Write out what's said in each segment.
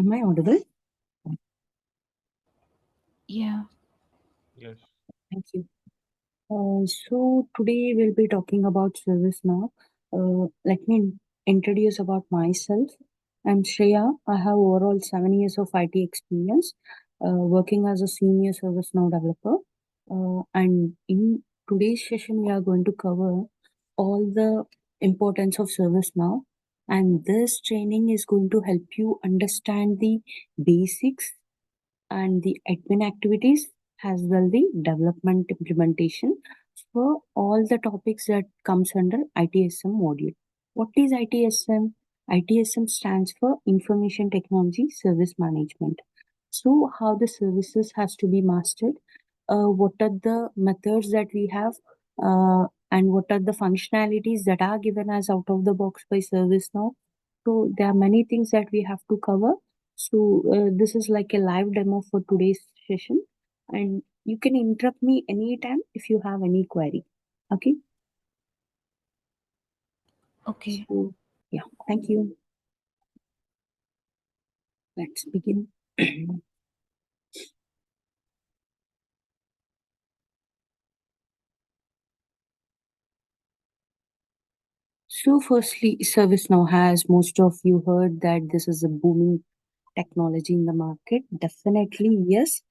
Am I audible? Yeah. Yes. Thank you. So today we'll be talking about ServiceNow. Let me introduce about myself. I'm Shreya. I have overall 7 years of IT experience, working as a senior ServiceNow developer. And in today's session, we are going to cover all the importance of ServiceNow. And this training is going to help you understand the basics and the admin activities as well the development implementation for all the topics that comes under ITSM module. What is ITSM? ITSM stands for Information Technology Service Management. So how the services has to be mastered, what are the methods that we have, and what are the functionalities that are given as out of the box by ServiceNow. So there are many things that we have to cover. So this is like a live demo for today's session, and you can interrupt me anytime if you have any query. Okay. Okay. So yeah, thank you. Let's begin. So firstly, ServiceNow has most of you heard that this is a booming technology in the market. Definitely yes,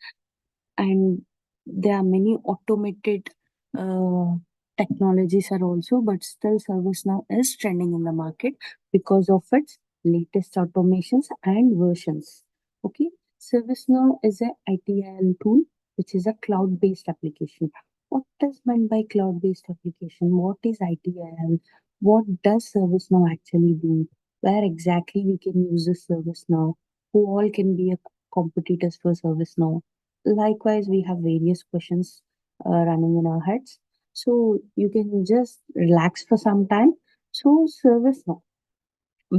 and there are many automated uh, technologies are also, but still ServiceNow is trending in the market because of its latest automations and versions. Okay, ServiceNow is a ITIL tool, which is a cloud-based application. What is meant by cloud-based application? What is ITIL? What does ServiceNow actually do? Where exactly we can use this ServiceNow? Who all can be a competitors for ServiceNow? Likewise, we have various questions running in our heads. So you can just relax for some time. So ServiceNow,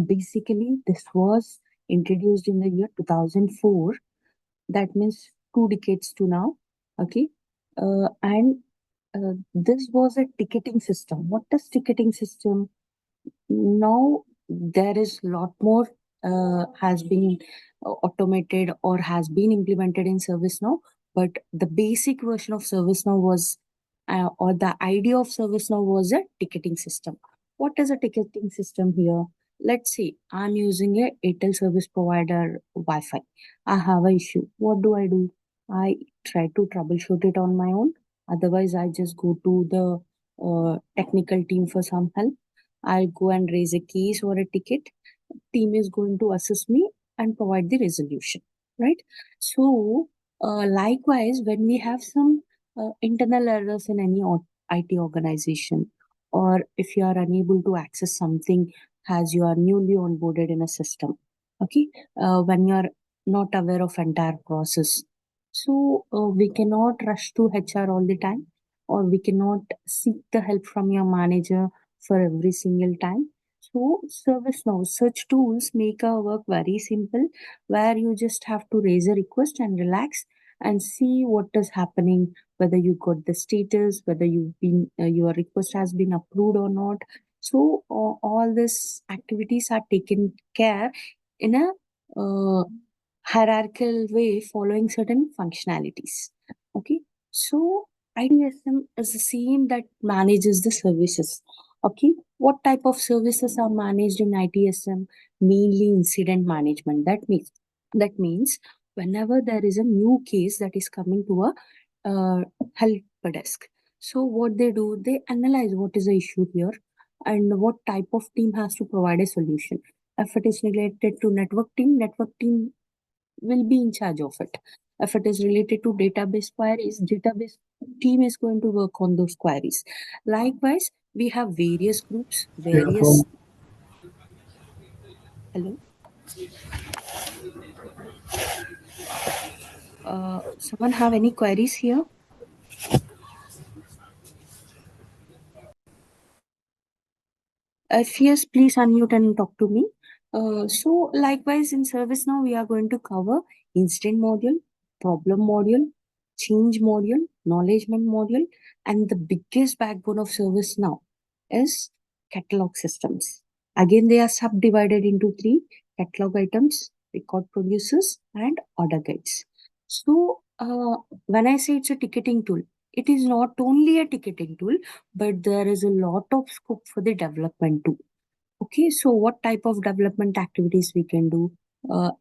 basically, this was introduced in the year 2004. That means 2 decades to now. Okay. And this was a ticketing system. What is ticketing system? Now there is a lot more has been automated or has been implemented in ServiceNow, but the basic version of ServiceNow was or the idea of ServiceNow was a ticketing system. What is a ticketing system here? Let's say I'm using a Airtel service provider Wi-Fi. I have an issue. What do? I try to troubleshoot it on my own. Otherwise, I just go to the technical team for some help. I'll go and raise a case or a ticket. Team is going to assist me and provide the resolution, right? So, likewise, when we have some internal errors in any IT organization, or if you are unable to access something as you are newly onboarded in a system, okay, when you are not aware of entire process, so we cannot rush to HR all the time, or we cannot seek the help from your manager for every single time. So ServiceNow, such tools make our work very simple, where you just have to raise a request and relax and see what is happening, whether you got the status, whether your request has been approved or not. So all these activities are taken care in a hierarchical way, following certain functionalities. Okay, so ITSM is the same that manages the services. Okay, what type of services are managed in ITSM? Mainly incident management. That means whenever there is a new case that is coming to a help desk. So what they do, they analyze what is the issue here and what type of team has to provide a solution. If it is related to network team will be in charge of it. If it is related to database queries, database team is going to work on those queries. Likewise, we have various groups, various. Hello. Someone have any queries here? If yes, please unmute and talk to me. So likewise in ServiceNow, we are going to cover incident module, problem module, change module, knowledgement module, and the biggest backbone of ServiceNow is catalog systems. Again, they are subdivided into three catalog items, record producers, and order guides. So, when I say it's a ticketing tool, it is not only a ticketing tool, but there is a lot of scope for the development too. Okay, so what type of development activities we can do?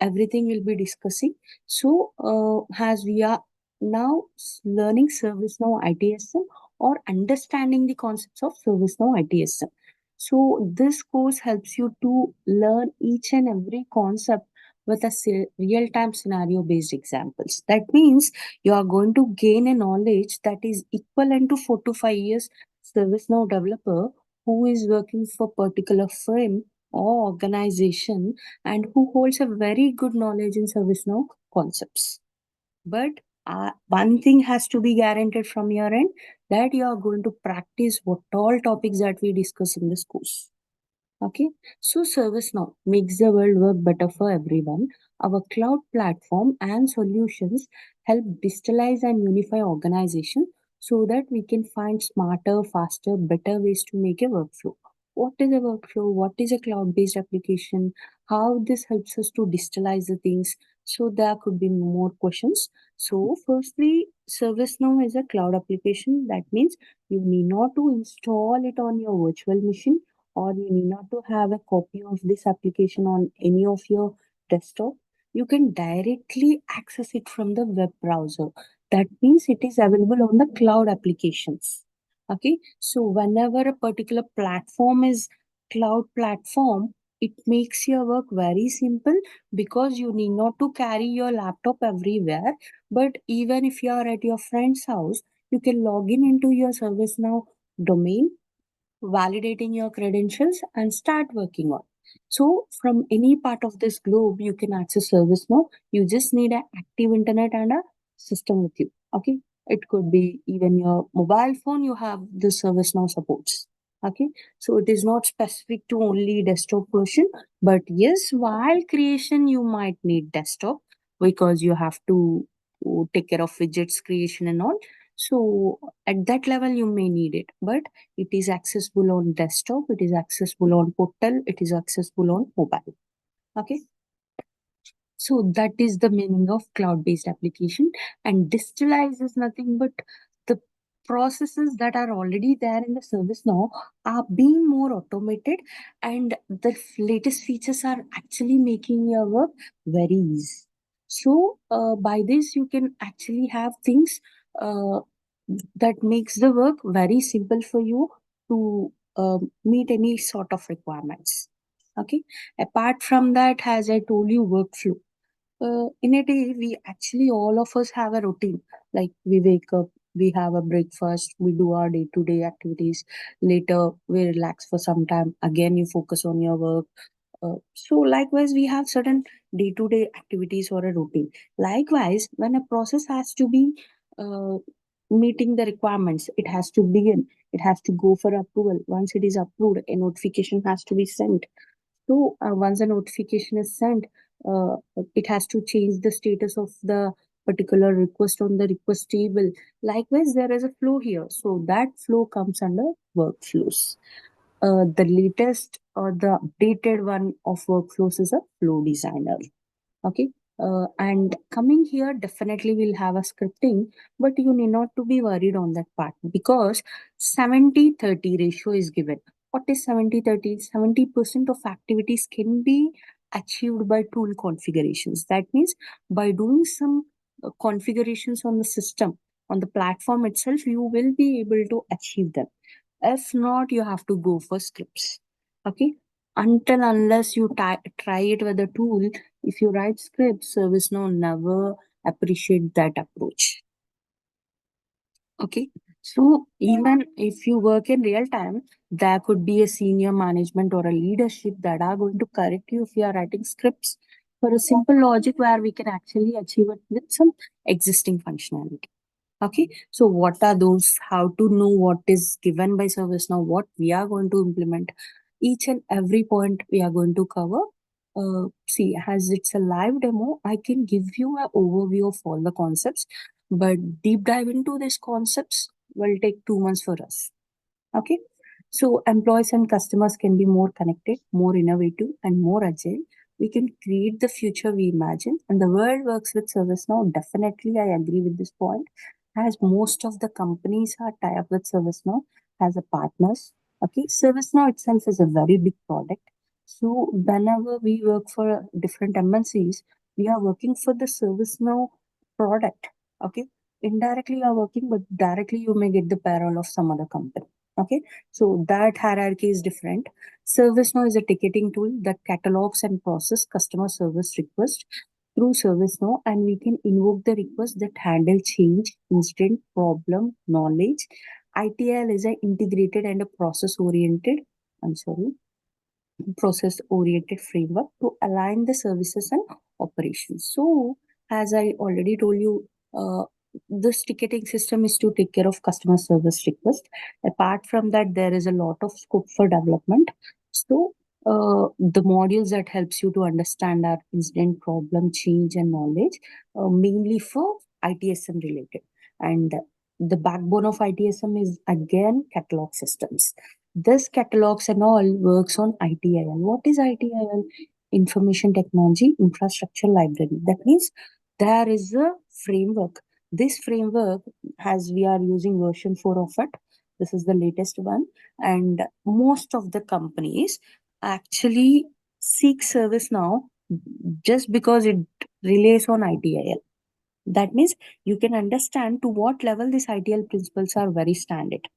Everything we'll be discussing. So, as we are now learning ServiceNow ITSM or understanding the concepts of ServiceNow ITSM. So, this course helps you to learn each and every concept with a real-time scenario-based examples. That means you are going to gain a knowledge that is equivalent to 4 to 5 years ServiceNow developer who is working for particular firm or organization and who holds a very good knowledge in ServiceNow concepts. But one thing has to be guaranteed from your end, that you are going to practice what all topics that we discuss in this course. Okay, so ServiceNow makes the world work better for everyone. Our cloud platform and solutions help digitalize and unify organization so that we can find smarter, faster, better ways to make a workflow. What is a workflow? What is a cloud-based application? How this helps us to digitalize the things? So there could be more questions. So firstly, ServiceNow is a cloud application. That means you need not to install it on your virtual machine, or you need not to have a copy of this application on any of your desktop. You can directly access it from the web browser. That means it is available on the cloud applications. Okay, so whenever a particular platform is cloud platform, it makes your work very simple because you need not to carry your laptop everywhere. But even if you are at your friend's house, you can log in into your ServiceNow domain, validating your credentials and start working on. So from any part of this globe, you can access ServiceNow. You just need an active internet and a system with you. Okay. It could be even your mobile phone, you have the ServiceNow supports. Okay. So it is not specific to only desktop version, but yes, while creation, you might need desktop because you have to take care of widgets creation and all. So at that level, you may need it, but it is accessible on desktop, it is accessible on portal, it is accessible on mobile. Okay. So that is the meaning of cloud-based application. And digitalize is nothing but the processes that are already there in the service now are being more automated, and the latest features are actually making your work very easy. So by this you can actually have things uh, that makes the work very simple for you to meet any sort of requirements. Okay. Apart from that, as I told you, workflow. In a day, we actually all of us have a routine. Like we wake up, we have a breakfast, we do our day to day activities. Later, we relax for some time. Again, you focus on your work. So, likewise, we have certain day to day activities or a routine. Likewise, when a process has to be uh, meeting the requirements, it has to begin, it has to go for approval. Once it is approved, a notification has to be sent. So once a notification is sent, uh, it has to change the status of the particular request on the request table. Likewise, there is a flow here. So that flow comes under workflows. The latest or the updated one of workflows is a flow designer. Okay. And coming here, definitely we'll have a scripting, but you need not to be worried on that part because 70-30 ratio is given. What is 70-30? 70% of activities can be achieved by tool configurations. That means by doing some configurations on the system, on the platform itself, you will be able to achieve them. If not, you have to go for scripts. Okay. Until unless you try it with a tool, if you write scripts, ServiceNow never appreciate that approach. Okay. So even if you work in real time, there could be a senior management or a leadership that are going to correct you if you are writing scripts for a simple logic where we can actually achieve it with some existing functionality. Okay, so what are those? How to know what is given by ServiceNow, what we are going to implement? Each and every point we are going to cover. See, as it's a live demo, I can give you an overview of all the concepts, but deep dive into these concepts will take 2 months for us. Okay, so employees and customers can be more connected, more innovative, and more agile We can create the future we imagine, and the world works with ServiceNow. Definitely, I agree with this point. As most of the companies are tie up with ServiceNow as a partners. Okay, ServiceNow itself is a very big product. So whenever we work for different MNCs, we are working for the ServiceNow product. Okay, indirectly you are working, but directly you may get the payroll of some other company. Okay, so that hierarchy is different. ServiceNow is a ticketing tool that catalogs and process customer service requests through ServiceNow, and we can invoke the requests that handle change, incident, problem, knowledge. ITL is an integrated and a I'm sorry, process oriented framework to align the services and operations. So, as I already told you, this ticketing system is to take care of customer service request. Apart from that, there is a lot of scope for development. So, the modules that helps you to understand our incident, problem, change, and knowledge, mainly for ITSM related. And the backbone of ITSM is again catalog systems. This catalogs and all works on ITIL. What is ITIL? Information Technology Infrastructure Library. That means there is a framework. This framework, as we are using version 4 of it, this is the latest one, and most of the companies actually seek service now just because it relays on ITIL. That means you can understand to what level these ITIL principles are very standard.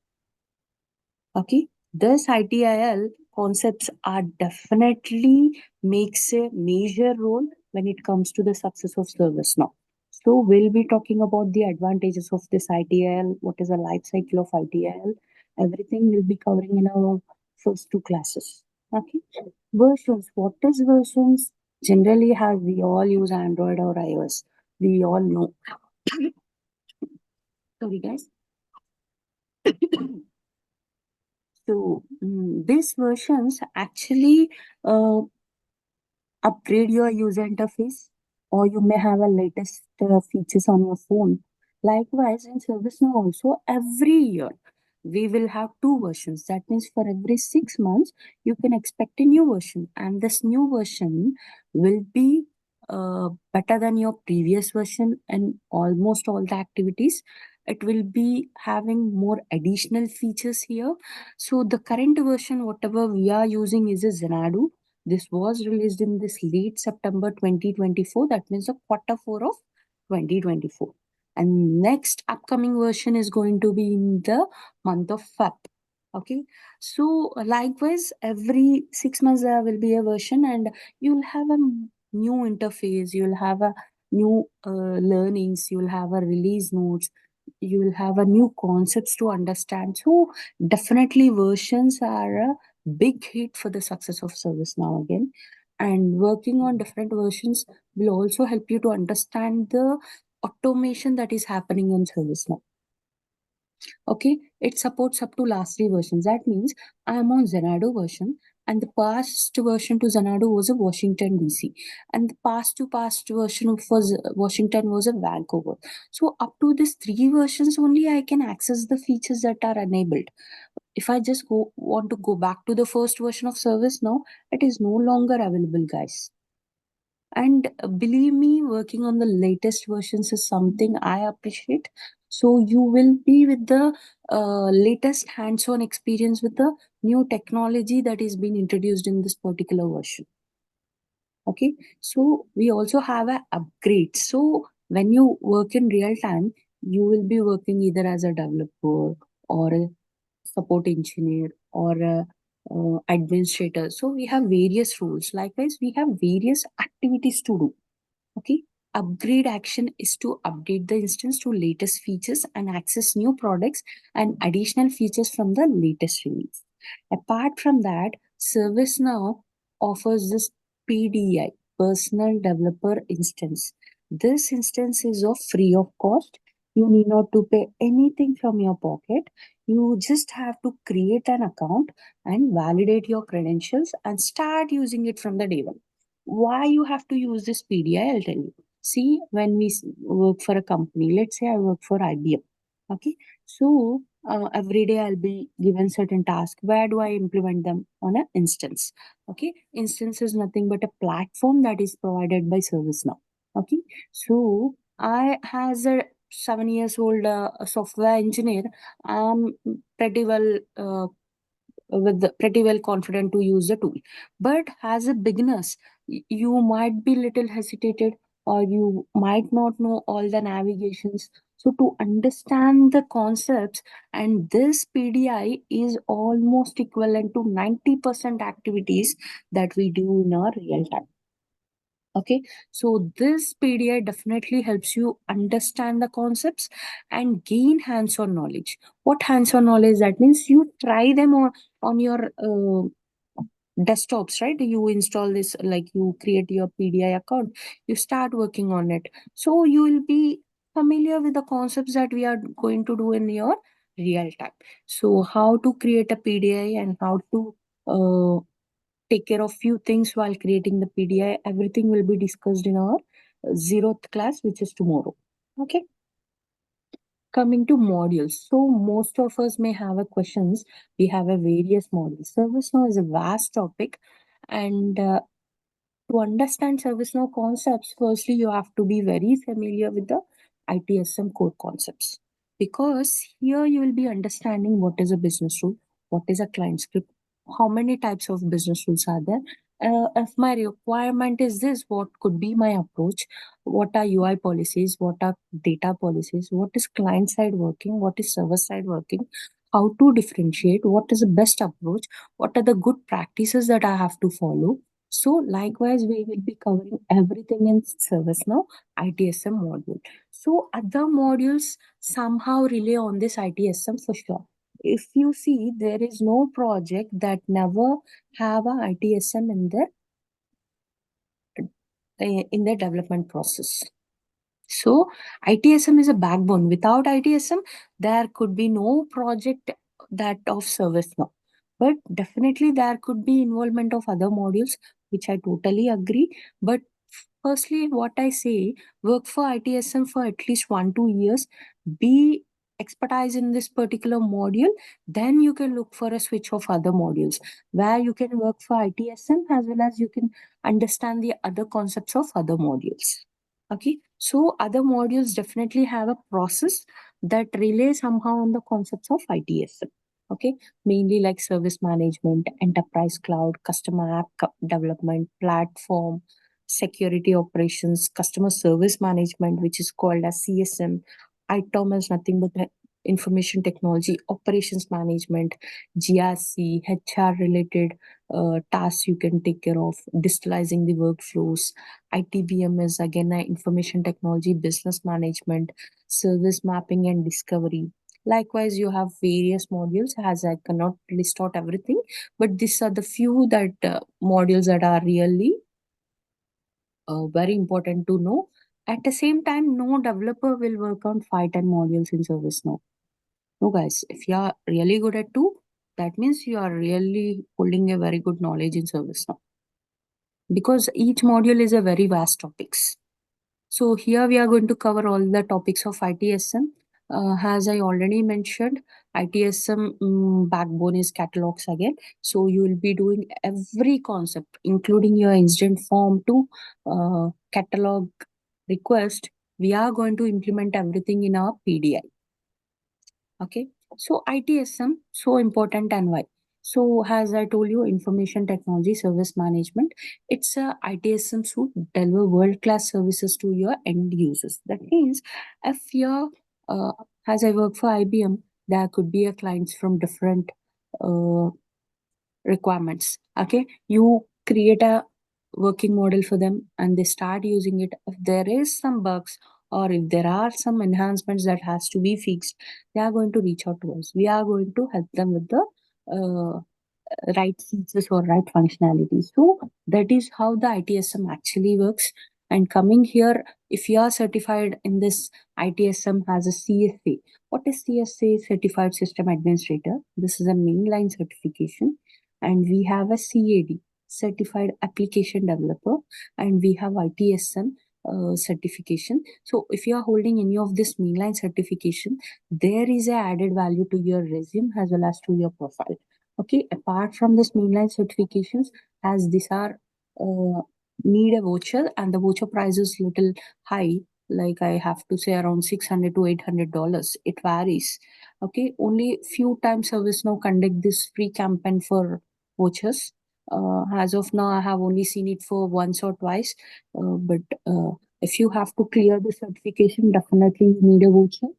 Okay, this ITIL concepts are definitely makes a major role when it comes to the success of service now. So we'll be talking about the advantages of this ITIL, what is the life cycle of ITIL, everything we'll be covering in our first two classes. Okay, versions. What is versions? Generally, have we all use Android or iOS? We all know. Sorry, guys. So these versions actually uh, upgrade your user interface, or you may have a latest features on your phone. Likewise, in ServiceNow also, every year we will have two versions. That means for every 6 months, you can expect a new version, and this new version will be better than your previous version and almost all the activities. It will be having more additional features here. So the current version, whatever we are using, is a Xanadu. This was released in this late September 2024. That means the quarter four of 2024. And next upcoming version is going to be in the month of Feb. Okay. So likewise, every 6 months there will be a version, and you'll have a new interface. You'll have a new learnings. You'll have a release notes. You will have a new concepts to understand. So definitely versions are a big hit for the success of service now again. And working on different versions will also help you to understand the automation that is happening in service now. Okay, it supports up to last three versions. That means I am on Xanadu version, and the past version to Xanadu was a Washington DC, and the past version for Washington was a Vancouver. So up to these three versions only I can access the features that are enabled. If I just want to go back to the first version of service now, it is no longer available, guys. And believe me, working on the latest versions is something I appreciate. So you will be with the latest hands-on experience with the new technology that is being introduced in this particular version. Okay, so we also have a upgrade. So when you work in real time, you will be working either as a developer or a support engineer or a administrator. So we have various roles. Likewise, we have various activities to do. Okay. Upgrade action is to update the instance to latest features and access new products and additional features from the latest release. Apart from that, ServiceNow offers this PDI, Personal Developer Instance. This instance is of free of cost. You need not to pay anything from your pocket. You just have to create an account and validate your credentials and start using it from the day one. Why you have to use this PDI, I'll tell you. See, when we work for a company, let's say I work for IBM. Okay, so every day I'll be given certain tasks. Where do I implement them? On an instance. Okay, instance is nothing but a platform that is provided by ServiceNow. Okay, so I, as a 7 years old software engineer, I'm pretty well pretty well confident to use the tool. But as a beginners, you might be little hesitated, or you might not know all the navigations. So to understand the concepts, and this PDI is almost equivalent to 90% activities that we do in our real time. Okay, so this PDI definitely helps you understand the concepts and gain hands-on knowledge. What hands-on knowledge? That means you try them on your desktops, right? You install this, like you create your PDI account, you start working on it. So you will be familiar with the concepts that we are going to do in your real time. So how to create a PDI and how to uh, take care of few things while creating the PDI. Everything will be discussed in our zeroth class, which is tomorrow. Okay. Coming to modules. So most of us may have a questions. We have a various modules. ServiceNow is a vast topic, and to understand ServiceNow concepts, firstly, you have to be very familiar with the ITSM core concepts. Because here you will be understanding what is a business rule, what is a client script, how many types of business rules are there. If my requirement is this, what could be my approach? What are UI policies? What are data policies? What is client side working? What is server side working? How to differentiate? What is the best approach? What are the good practices that I have to follow? So likewise, we will be covering everything in ServiceNow ITSM module. So other modules somehow rely on this ITSM for sure. If you see, there is no project that never have a ITSM in their development process. So ITSM is a backbone. Without ITSM, there could be no project that of ServiceNow. But definitely there could be involvement of other modules, which I totally agree. But firstly, what I say, work for ITSM for at least 1-2 years, be expertise in this particular module, then you can look for a switch of other modules where you can work for ITSM as well as you can understand the other concepts of other modules. Okay, so other modules definitely have a process that relays somehow on the concepts of ITSM. Okay, mainly like service management, enterprise cloud, customer app development, platform, security operations, customer service management, which is called as CSM. ITOM is nothing but information technology, operations management, GRC, HR related tasks you can take care of, digitalizing the workflows. ITBM is again information technology, business management, service mapping and discovery. Likewise, you have various modules, as I cannot list out everything, but these are the few that modules that are really very important to know. At the same time, no developer will work on 5-10 modules in ServiceNow. No, guys, if you are really good at two, that means you are really holding a very good knowledge in ServiceNow. Because each module is a very vast topics. So here we are going to cover all the topics of ITSM. As I already mentioned, ITSM backbone is catalogs again. So you will be doing every concept, including your incident form to catalog request. We are going to implement everything in our PDI. Okay. So ITSM, so important and why? So as I told you, information technology service management, it's a ITSM suite deliver world-class services to your end users. That means if you're, uh, as I work for IBM, there could be a clients from different uh, requirements. Okay, you create a working model for them and they start using it. If there is some bugs or if there are some enhancements that has to be fixed, they are going to reach out to us. We are going to help them with the uh, right features or right functionality. So that is how the ITSM actually works. And coming here, if you are certified in this, ITSM has a CSA. What is CSA? Certified System Administrator. This is a mainline certification. And we have a CAD, Certified Application Developer. And we have ITSM, certification. So if you are holding any of this mainline certification, there is a added value to your resume as well as to your profile. Okay, apart from this mainline certifications, as these are need a voucher and the voucher price is little high, like I have to say around $600 to $800. It varies. Okay, only few times ServiceNow conduct this free campaign for vouchers. As of now, I have only seen it for once or twice. But if you have to clear the certification, definitely you need a voucher.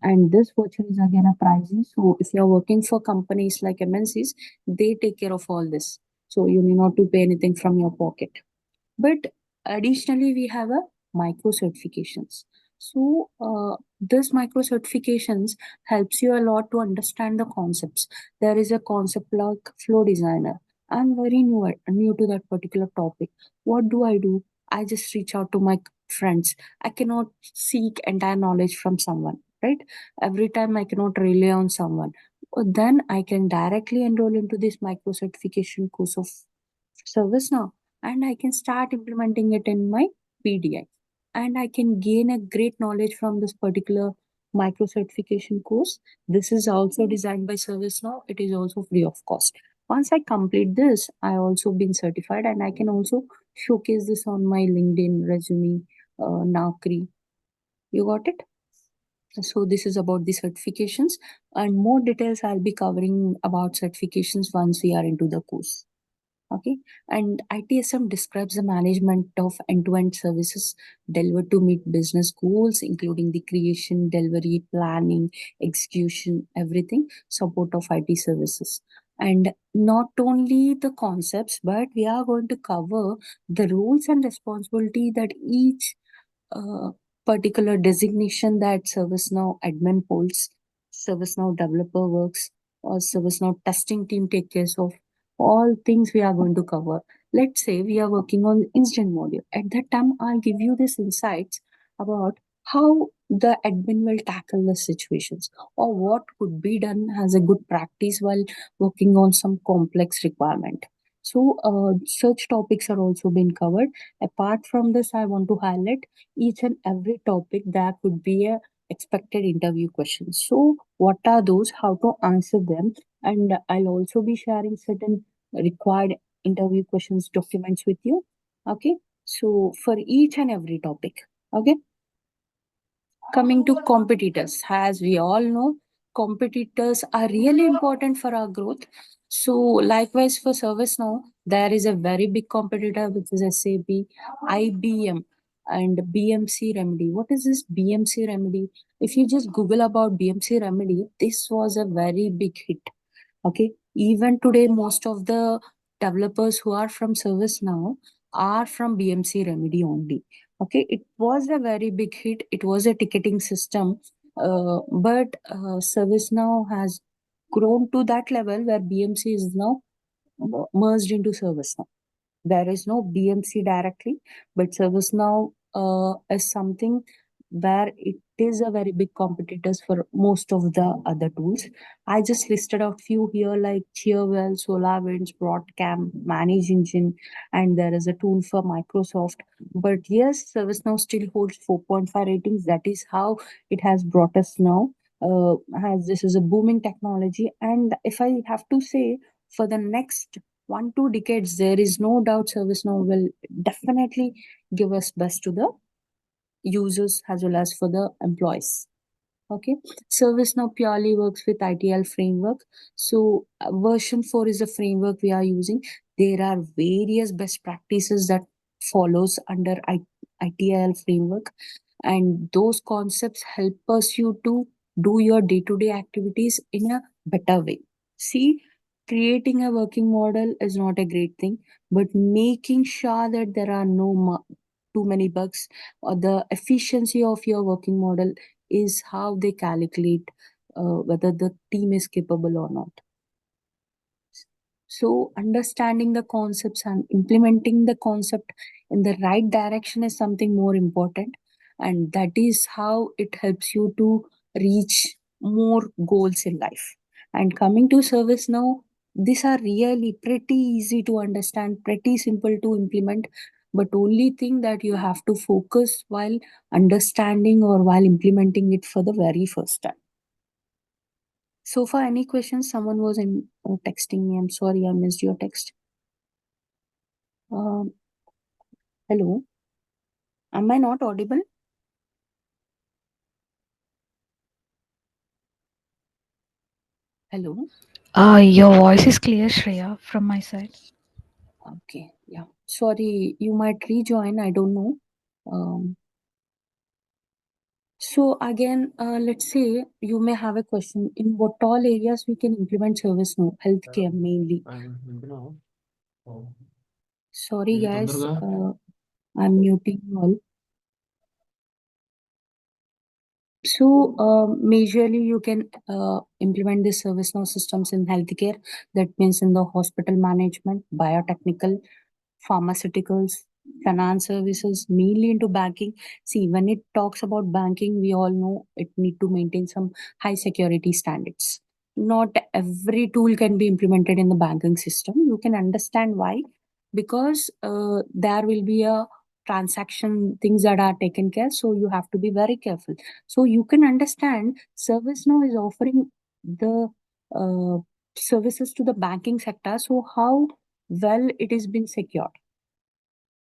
And this voucher is again a pricey. So if you're working for companies like MNCs, they take care of all this. So you need not to pay anything from your pocket. But additionally, we have a micro certifications. So this micro certifications helps you a lot to understand the concepts. There is a concept like flow designer. I'm very new to that particular topic. What do? I just reach out to my friends. I cannot seek entire knowledge from someone, right? Every time I cannot rely on someone. Then I can directly enroll into this micro certification course of ServiceNow, and I can start implementing it in my PDI. And I can gain a great knowledge from this particular micro certification course. This is also designed by ServiceNow. It is also free of cost. Once I complete this, I also been certified and I can also showcase this on my LinkedIn resume, Naukri. You got it? So this is about the certifications and more details I'll be covering about certifications once we are into the course. Okay, and ITSM describes the management of end-to-end services delivered to meet business goals, including the creation, delivery, planning, execution, everything, support of IT services. And not only the concepts, but we are going to cover the roles and responsibility that each uh, particular designation that ServiceNow admin holds, ServiceNow developer works, or ServiceNow testing team take care of all things we are going to cover. Let's say we are working on instant module. At that time, I'll give you these insights about how the admin will tackle the situations or what could be done as a good practice while working on some complex requirement. So, such topics are also being covered. Apart from this, I want to highlight each and every topic there could be a expected interview questions. So what are those, how to answer them, and I'll also be sharing certain required interview questions documents with you. Okay, so for each and every topic. Okay, coming to competitors, as we all know, competitors are really important for our growth. So likewise for ServiceNow, there is a very big competitor which is SAP, IBM, and BMC Remedy. What is this BMC Remedy? If you just Google about BMC Remedy, this was a very big hit. Okay, even today, most of the developers who are from ServiceNow are from BMC Remedy only. Okay, it was a very big hit. It was a ticketing system, but ServiceNow has grown to that level where BMC is now merged into ServiceNow. There is no BMC directly, but ServiceNow is something where it is a very big competitors for most of the other tools. I just listed out few here like Cheerwell, SolarWinds, Broadcam, Manage Engine, and there is a tool for Microsoft. But yes, ServiceNow still holds 4.5 ratings. That is how it has brought us now. As this is a booming technology, and if I have to say, for the next 1 2 decades, there is no doubt ServiceNow will definitely give us best to the users as well as for the employees. Okay, ServiceNow purely works with ITL framework. So version 4 is the framework we are using. There are various best practices that follows under ITL framework, and those concepts help us you to do your day-to-day activities in a better way. See, creating a working model is not a great thing, but making sure that there are no too many bugs or the efficiency of your working model is how they calculate whether the team is capable or not. So, understanding the concepts and implementing the concept in the right direction is something more important. And that is how it helps you to reach more goals in life. And coming to ServiceNow, these are really pretty easy to understand, pretty simple to implement. but only thing that you have to focus while understanding or while implementing it for the very first time. So for any questions, someone was texting me. I'm sorry, I missed your text. Um, Hello, am I not audible? Hello. Your voice is clear, Shreya, from my side. Okay, yeah. Sorry, you might rejoin. I don't know. Um, so again, let's say you may have a question. In what all areas we can implement ServiceNow? Healthcare mainly. Sorry, guys. I'm muting you all. So, majorly you can implement the ServiceNow systems in healthcare. That means in the hospital management, biotechnical, pharmaceuticals, finance services, mainly into banking. See, when it talks about banking, we all know it need to maintain some high security standards. Not every tool can be implemented in the banking system. You can understand why, because there will be a transaction things that are taken care. So you have to be very careful. So you can understand ServiceNow is offering the uh, services to the banking sector. So how well it is been secured.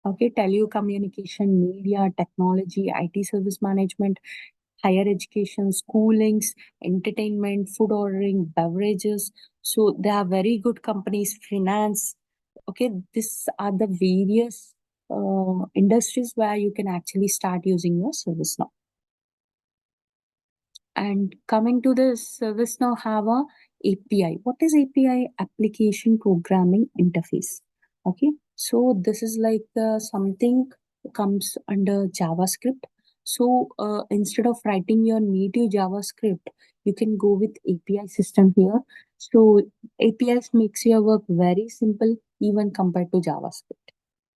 Okay, telecommunication, media, technology, IT service management, higher education, schoolings, entertainment, food ordering, beverages. So they are very good companies, finance. Okay, these are the various industries where you can actually start using your service now. And coming to the ServiceNow have a API. What is API? Application Programming Interface. Okay, so this is like something comes under JavaScript. So instead of writing your native JavaScript, you can go with API system here. So APIs makes your work very simple even compared to JavaScript.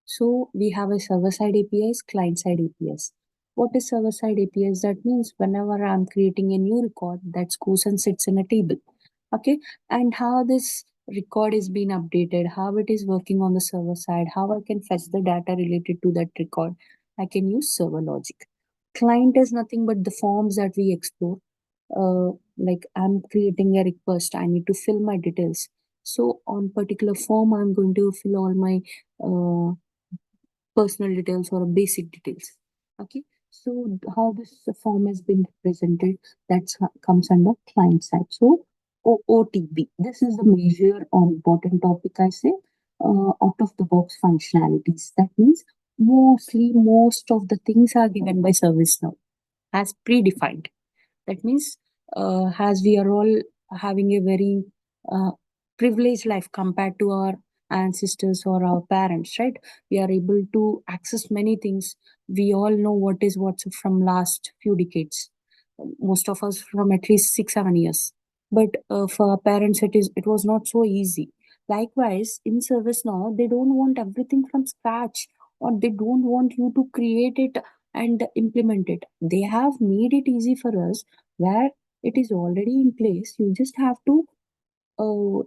So we have a server-side APIs, client-side APIs. What is server-side APIs? That means whenever I'm creating a new record, that goes and sits in a table. Okay, and how this record is being updated, how it is working on the server side, how I can fetch the data related to that record. I can use server logic. Client is nothing but the forms that we explore. Like I'm creating a request, I need to fill my details. So on particular form, I'm going to fill all my uh, personal details or basic details. Okay, so how this form has been represented, that comes under client side. So OOTP, this is the major or important topic I say, out of the box functionalities. That means mostly most of the things are given by ServiceNow as predefined. That means, as we are all having a very uh, privileged life compared to our ancestors or our parents, right? We are able to access many things. We all know what is what's from last few decades. Most of us from at least 6 7 years. But for our parents, it was not so easy. Likewise, in service now, they don't want everything from scratch, or they don't want you to create it and implement it. They have made it easy for us where it is already in place. You just have to uh,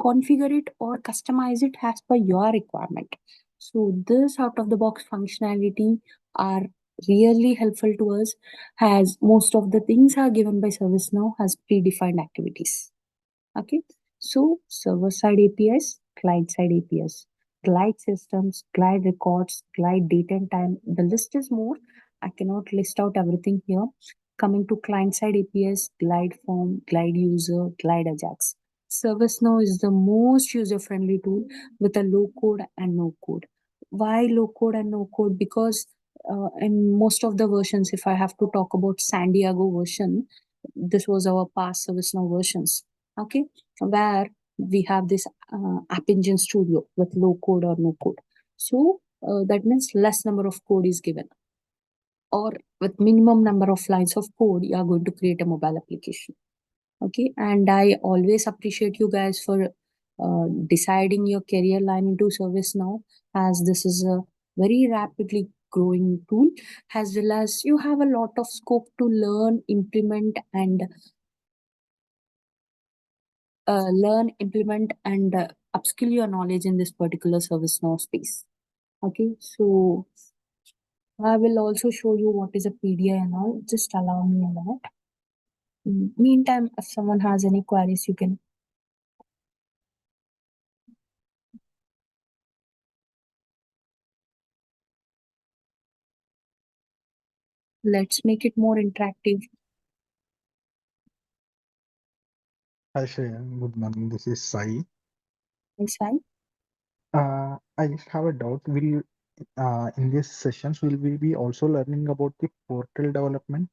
configure it or customize it as per your requirement. So this out of the box functionality are really helpful to us, as most of the things are given by ServiceNow as predefined activities. Okay, so server side APIs, client side APIs, glide systems, glide records, glide date and time. The list is more. I cannot list out everything here. Coming to client side APIs, glide form, glide user, glide Ajax. ServiceNow is the most user friendly tool with a low code and no code. Why low code and no code? Because in most of the versions, if I have to talk about San Diego version, this was our past ServiceNow versions. Okay, where we have this app engine studio with low code or no code. So that means less number of code is given, or with minimum number of lines of code you are going to create a mobile application. Okay, and I always appreciate you guys for deciding your career line into service now, as this is a very rapidly growing tool, as well as you have a lot of scope to learn, implement, and upskill your knowledge in this particular service now space. Okay, so I will also show you what is a PDI and all. Just allow me a minute. Meantime, if someone has any queries, you can. Let's make it more interactive. Hi, Shreya. Good morning. This is Sai. Next time. I just have a doubt. Will in these sessions will we be also learning about the portal development?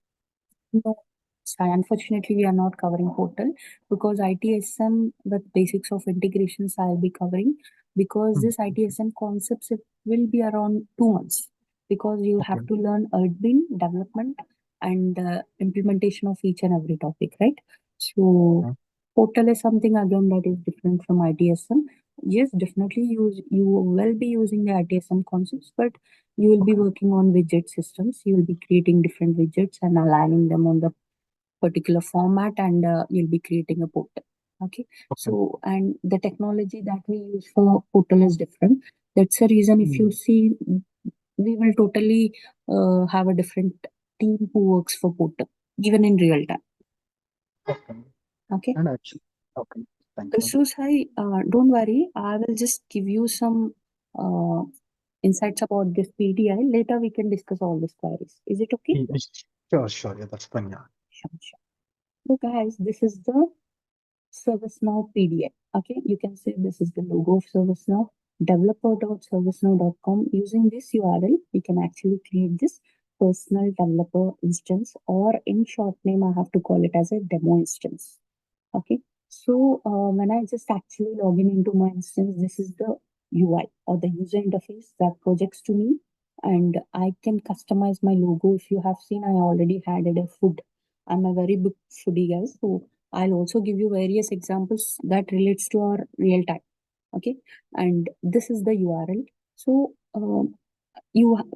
No, unfortunately, we are not covering portal because ITSM, the basics of integrations I'll be covering because Hmm. this ITSM concepts it will be around 2 months because you Okay. have to learn admin, development, and implementation of each and every topic, right? So Okay. portal is something again that is different from ITSM. Yes, definitely you will be using the ITSM concepts, but you will be Okay. working on widget systems. You will be creating different widgets and aligning them on the particular format, and you'll be creating a portal. Okay. Okay. So, and the technology that we use for portal is different. That's the reason if Hmm. you see, we will totally have a different team who works for portal, even in real time. Okay. Okay. And actually, okay. Thank you. So, Sai, don't worry. I will just give you some uh, insights about this PDI. Later, we can discuss all these queries. Is it okay? Sure, sure. Yeah, that's fine. Yeah. Sure, sure. So, guys, this is the ServiceNow PDI. Okay, you can say this is the logo of ServiceNow. Developer.servicenow.com. Using this URL, we can actually create this personal developer instance, or in short name, I have to call it as a demo instance. Okay. So when I just actually log in into my instance, this is the UI or the user interface that projects to me, and I can customize my logo. If you have seen, I already added a food. I'm a very big foodie, guys. So I'll also give you various examples that relates to our real time. Okay, and this is the URL. So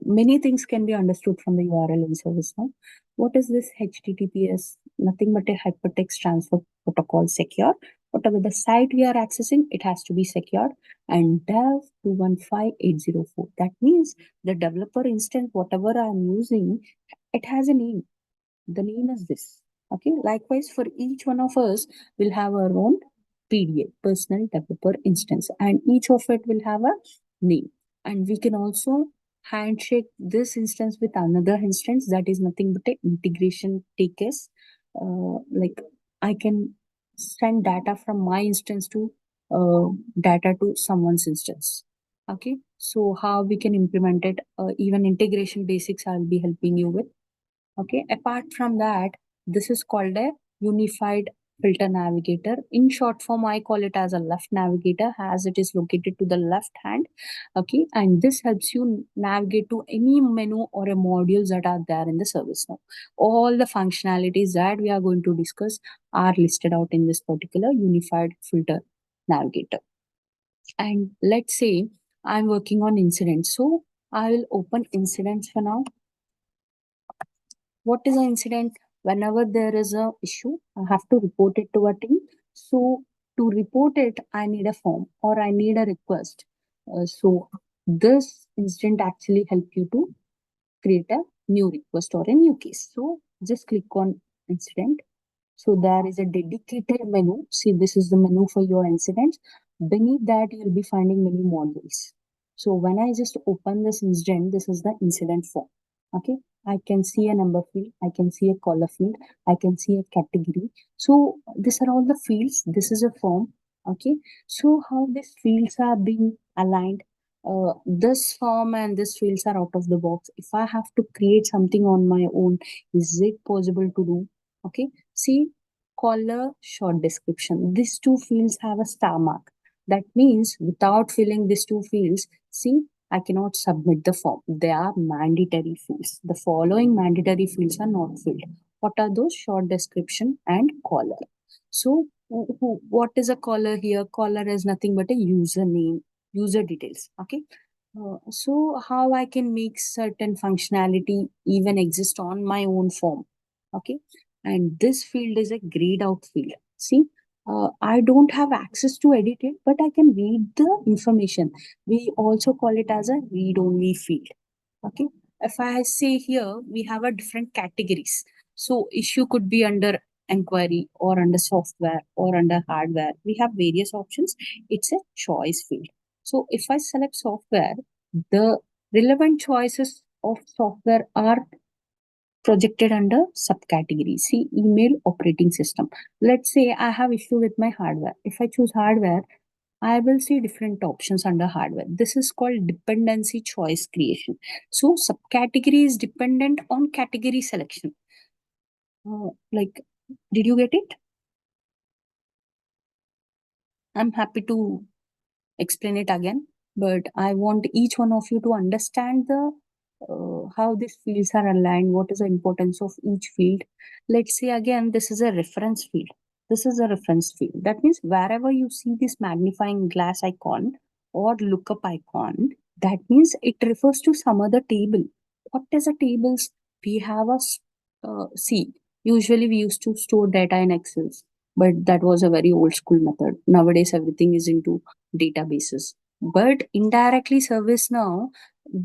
many things can be understood from the URL in ServiceNow. What is this HTTPS? Nothing but a hypertext transfer protocol secure. Whatever the site we are accessing, it has to be secured. And dev 215804. That means the developer instance, whatever I'm using, it has a name. The name is this. Okay. Likewise, for each one of us, we'll have our own PDA, personal developer instance, and each of it will have a name. And we can also handshake this instance with another instance that is nothing but a integration takes. Like I can send data from my instance to data to someone's instance. Okay. So how we can implement it, even integration basics, I'll be helping you with. Okay, apart from that, this is called a unified filter navigator. In short form, I call it as a left navigator as it is located to the left hand. Okay, and this helps you navigate to any menu or a modules that are there in the service now. All the functionalities that we are going to discuss are listed out in this particular unified filter navigator. And let's say I'm working on incidents. So I will open incidents for now. What is an incident? Whenever there is a issue, I have to report it to a team. So to report it, I need a form or I need a request. So this incident actually help you to create a new request or a new case. So just click on incident. So there is a dedicated menu. See, this is the menu for your incidents. Beneath that, you'll be finding many modules. So when I just open this incident, this is the incident form. Okay. I can see a number field. I can see a color field. I can see a category. So these are all the fields. This is a form. Okay. So how these fields are being aligned? This form and this fields are out of the box. If I have to create something on my own, is it possible to do? Okay. See, color, short description. These two fields have a star mark. That means without filling these two fields, see, I cannot submit the form. They are mandatory fields. The following mandatory fields are not filled. What are those? Short description and color. So, what is a color here? Color is nothing but a username, user details. Okay. So, how I can make certain functionality even exist on my own form? Okay, and this field is a grayed out field. See, I don't have access to edit it, but I can read the information. We also call it as a read-only field. Okay. If I say here, we have a different categories. So issue could be under inquiry or under software or under hardware. We have various options. It's a choice field. So if I select software, the relevant choices of software are projected under subcategory. See, email operating system. Let's say I have issue with my hardware. If I choose hardware, I will see different options under hardware. This is called dependency choice creation. So subcategory is dependent on category selection. Like, did you get it? I'm happy to explain it again, but I want each one of you to understand the how these fields are aligned, what is the importance of each field. Let's say again, this is a reference field. This is a reference field. That means wherever you see this magnifying glass icon or lookup icon, that means it refers to some other table. What is a tables? We have a see. Usually we used to store data in Excel, but that was a very old school method. Nowadays everything is into databases. But indirectly, ServiceNow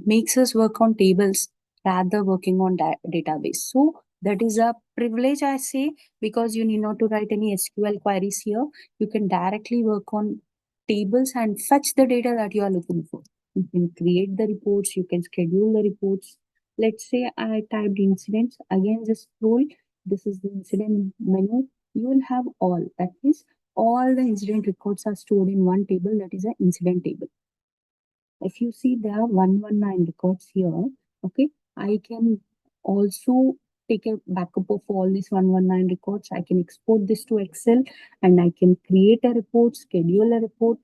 makes us work on tables rather working on database. So that is a privilege, I say, because you need not to write any SQL queries here. You can directly work on tables and fetch the data that you are looking for. You can create the reports, you can schedule the reports. Let's say I typed incidents. Again, just scroll. This is the incident menu. You will have all. That means all the incident records are stored in one table, that is an incident table. If you see there are 119 records here, okay, I can also take a backup of all these 119 records. I can export this to Excel and I can create a report, schedule a report.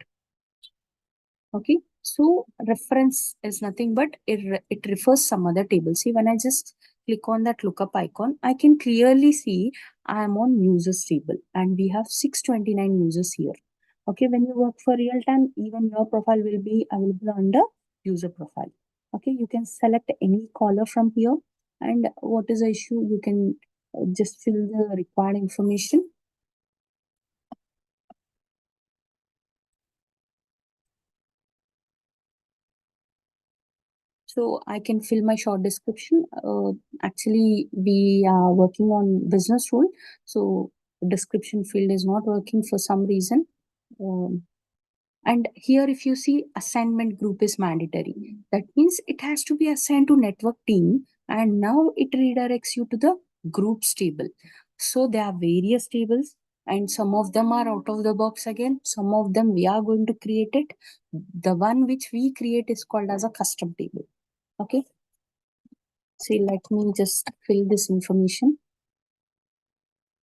Okay, so reference is nothing but it refers some other table. See, when I just click on that lookup icon, I can clearly see I am on users table and we have 629 users here. Okay, when you work for real time, even your profile will be available under user profile. Okay, you can select any color from here and what is the issue, you can just fill the required information. So I can fill my short description. Actually, we are working on business rule. So description field is not working for some reason. And here, if you see assignment group is mandatory, that means it has to be assigned to network team. And now it redirects you to the groups table. So there are various tables and some of them are out of the box again. Some of them we are going to create it. The one which we create is called as a custom table. Okay. See, let me just fill this information.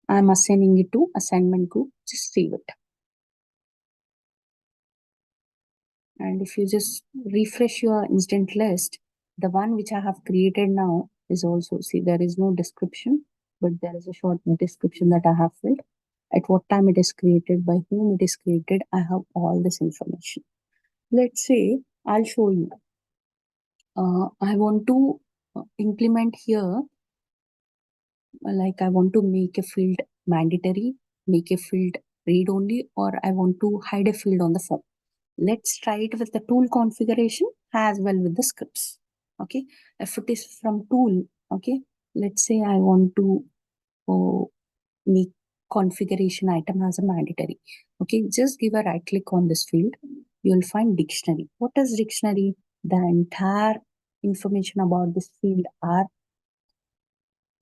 I'm assigning it to assignment group. Just save it. And if you just refresh your incident list, the one which I have created now is also, see, there is no description, but there is a short description that I have filled. At what time it is created, by whom it is created, I have all this information. Let's say I'll show you. I want to implement here, like I want to make a field mandatory, make a field read only, or I want to hide a field on the form. Let's try it with the tool configuration as well with the scripts. Okay, if it is from tool, okay, let's say I want to make configuration item as a mandatory. Okay, just give a right click on this field. You'll find dictionary. What is dictionary? The entire information about this field are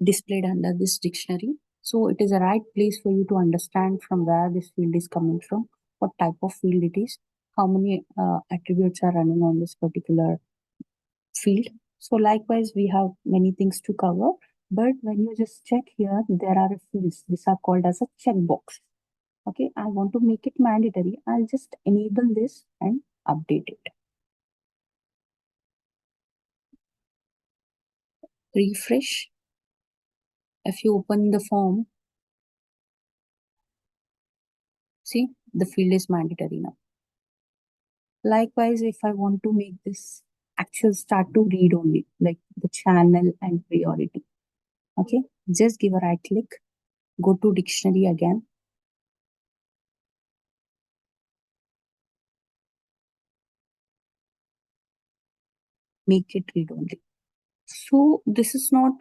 displayed under this dictionary. So it is a right place for you to understand from where this field is coming from, what type of field it is, how many attributes are running on this particular field. So likewise, we have many things to cover. But when you just check here, there are fields. These are called as a checkbox. Okay, I want to make it mandatory. I'll just enable this and update it. Refresh. If you open the form, see, the field is mandatory now. Likewise, if I want to make this actual start to read only, like the channel and priority, okay, just give a right click, go to dictionary again, make it read only. So this is not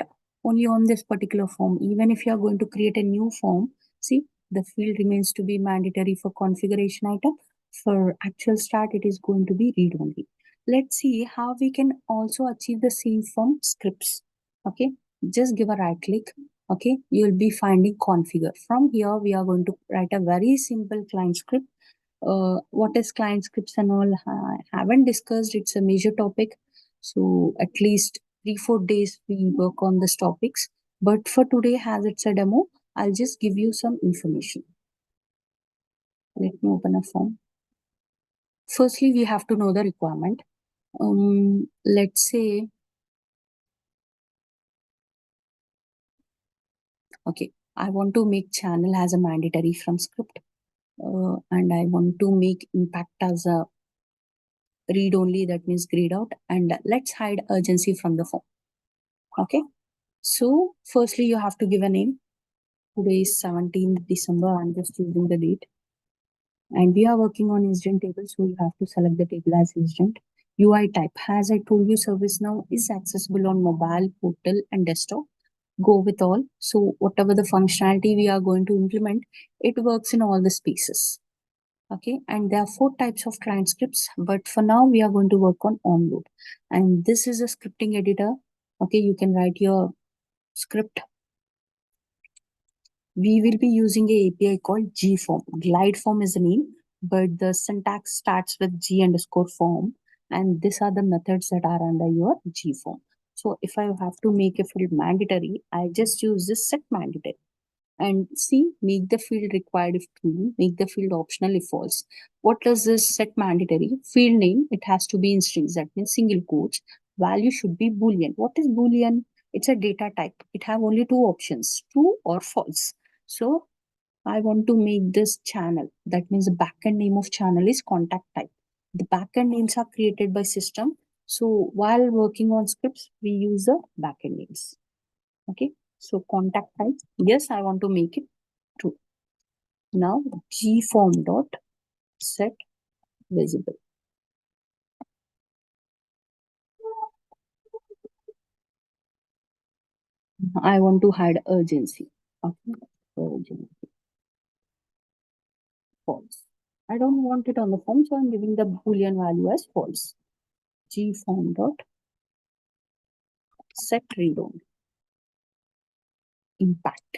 only on this particular form. Even if you are going to create a new form, see, the field remains to be mandatory for configuration item. For actual start, it is going to be read only. Let's see how we can also achieve the same from scripts. Okay, just give a right click. Okay, you'll be finding configure. From here, we are going to write a very simple client script. What is client scripts and all, I haven't discussed. It's a major topic. So at least 3-4 days we work on these topics. But for today, as it's a demo, I'll just give you some information. Let me open a form. Firstly, we have to know the requirement. Let's say, okay, I want to make channel as a mandatory from script. And I want to make impact as a read only, that means grayed out. And let's hide urgency from the form. Okay. So firstly, you have to give a name. Today is 17th December. I'm just using the date. And we are working on incident table, so you have to select the table as incident. UI type, as I told you, ServiceNow is accessible on mobile, portal, and desktop. Go with all. So whatever the functionality we are going to implement, it works in all the spaces. Okay, and there are 4 types of client scripts, but for now we are going to work on onboard. And this is a scripting editor. Okay, you can write your script. We will be using a API called gform. Glide form is the name, but the syntax starts with g_form, and these are the methods that are under your gform. So if I have to make a field mandatory, I just use this set mandatory. And see, make the field required if true, make the field optional if false. What does this set mandatory? Field name, it has to be in strings, that means single quotes. Value should be boolean. What is boolean? It's a data type. It have only 2 options, true or false. So I want to make this channel. That means the backend name of channel is contact type. The backend names are created by system. So while working on scripts, we use the backend names. Okay. So contact type. Yes, I want to make it true. Now gform dot set visible. I want to hide urgency. Okay. Urgency. False. I don't want it on the form, so I'm giving the boolean value as false. Gform dot set read only. Impact.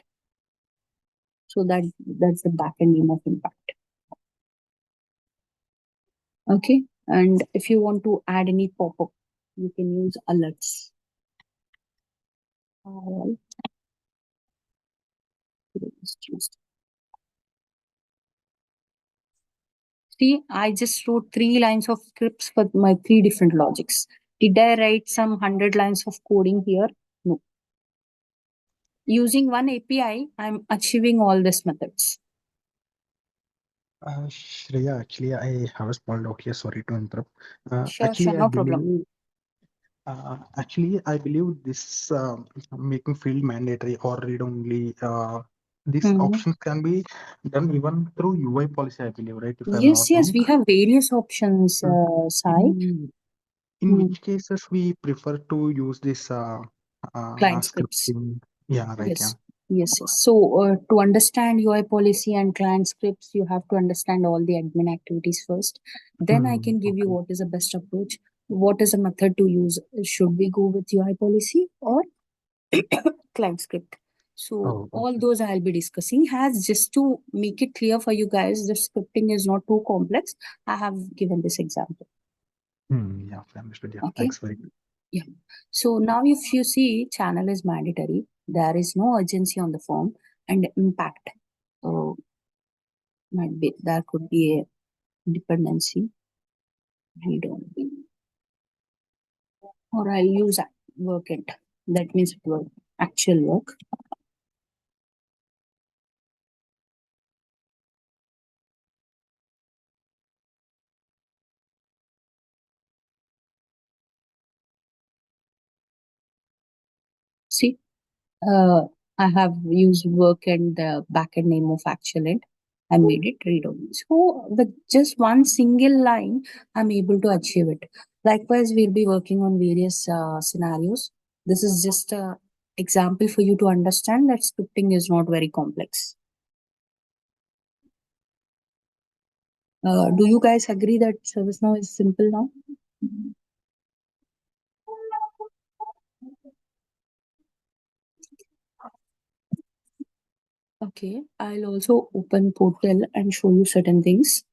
So that's the backend name of impact. Okay. And if you want to add any pop-up, you can use alerts. All right. See, I just wrote 3 lines of scripts for my 3 different logics. Did I write some 100 lines of coding here? No. Using one API, I'm achieving all these methods. Shreya, actually, I have a small doubt here. Sorry to interrupt. Sure, no problem. I believe this making field mandatory or read only. This Mhm. option can be done even through UI policy, I believe, right? If I'm Yes, not wrong. we have various options, Sai. In which cases we prefer to use this Client scripts. scripting? Yeah, right. Yeah. Yes. So to understand UI policy and client scripts, you have to understand all the admin activities first. Then I can give you Okay. what is the best approach, what is a method to use. Should we go with UI policy or client script? So Oh, all okay. those I'll be discussing. Has just to make it clear for you guys, the scripting is not too complex. I have given this example. Yeah, understood. Yeah, Okay. thanks very much. Yeah. So now if you see channel is mandatory, there is no urgency on the form, and impact. Might be there could be a dependency. Read only. Or I'll use work it. That means work, actual work. See, I have used work and the backend name of actual end. I made it read only. So with just one single line, I'm able to achieve it. Likewise, we'll be working on various scenarios. This is just a example for you to understand that scripting is not very complex. Do you guys agree that ServiceNow is simple now? Okay, I'll also open portal and show you certain things.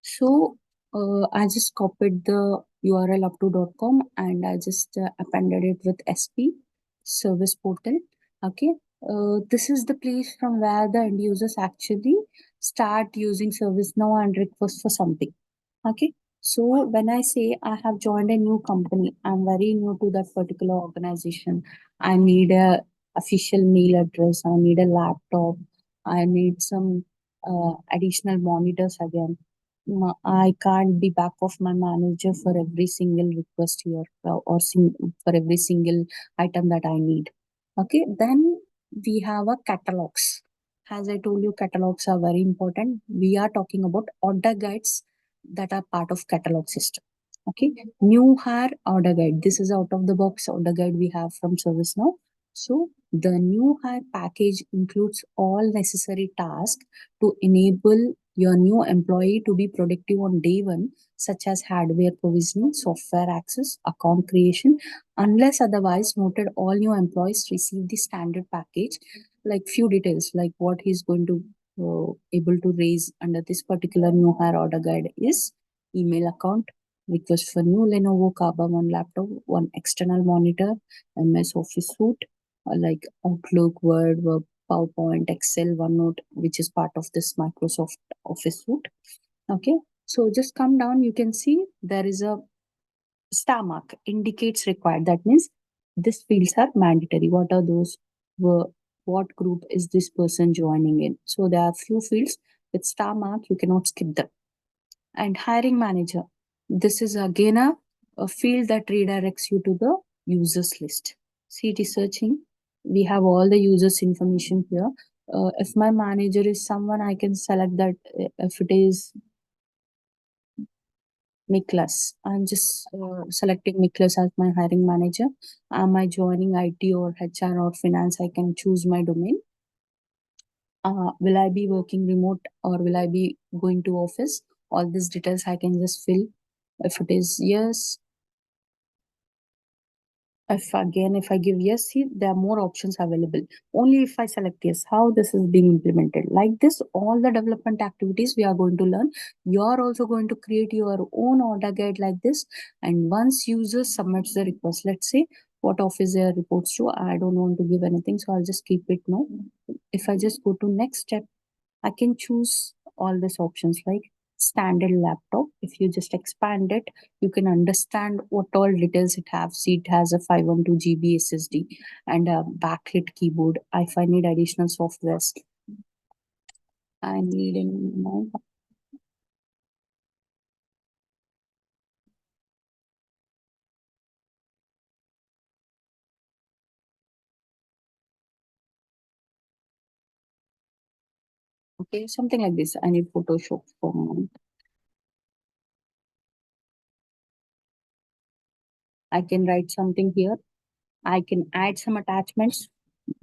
So I just copied the URL up to .com and I just appended it with SP service portal. Okay, this is the place from where the end users actually start using ServiceNow and request for something. Okay, so when I say I have joined a new company, I'm very new to that particular organization. I need a official mail address. I need a laptop. I need some additional monitors again. I can't be back of my manager for every single request here for every single item that I need. Okay, then we have a catalogs. As I told you, catalogs are very important. We are talking about order guides that are part of catalog system. Okay, new hire order guide. This is out of the box order guide we have from ServiceNow. So the new hire package includes all necessary tasks to enable your new employee to be productive on day one, such as hardware provisioning, software access, account creation. Unless otherwise noted, all new employees receive the standard package, like few details, like what he's going to able to raise under this particular new hire order guide is email account, request for new Lenovo Carbon 1 laptop, one external monitor, MS Office suite, like Outlook, Word, PowerPoint, Excel, OneNote, which is part of this Microsoft Office suite. Okay, so just come down, you can see there is a star mark indicates required. That means these fields are mandatory. What are those? What group is this person joining in? So there are few fields with star mark, you cannot skip them. And hiring manager. This is again a field that redirects you to the users list. See, it is searching. We have all the users information here. If my manager is someone, I can select that. If it is Miklas, I'm just selecting Miklas as my hiring manager. Am I joining IT or HR or finance? I can choose my domain. Will I be working remote or will I be going to office? All these details I can just fill. If it is yes, if I give yes, see, there are more options available. Only if I select yes, how this is being implemented. Like this, all the development activities we are going to learn. You are also going to create your own order guide like this. And once user submits the request, let's say what office they are reports to, I don't want to give anything, so I'll just keep it no. If I just go to next step, I can choose all these options like standard laptop. If you just expand it, you can understand what all details it has. See, it has a 512 GB SSD and a backlit keyboard. If I need additional softwares, I need in okay, something like this. I need Photoshop for I can write something here. I can add some attachments.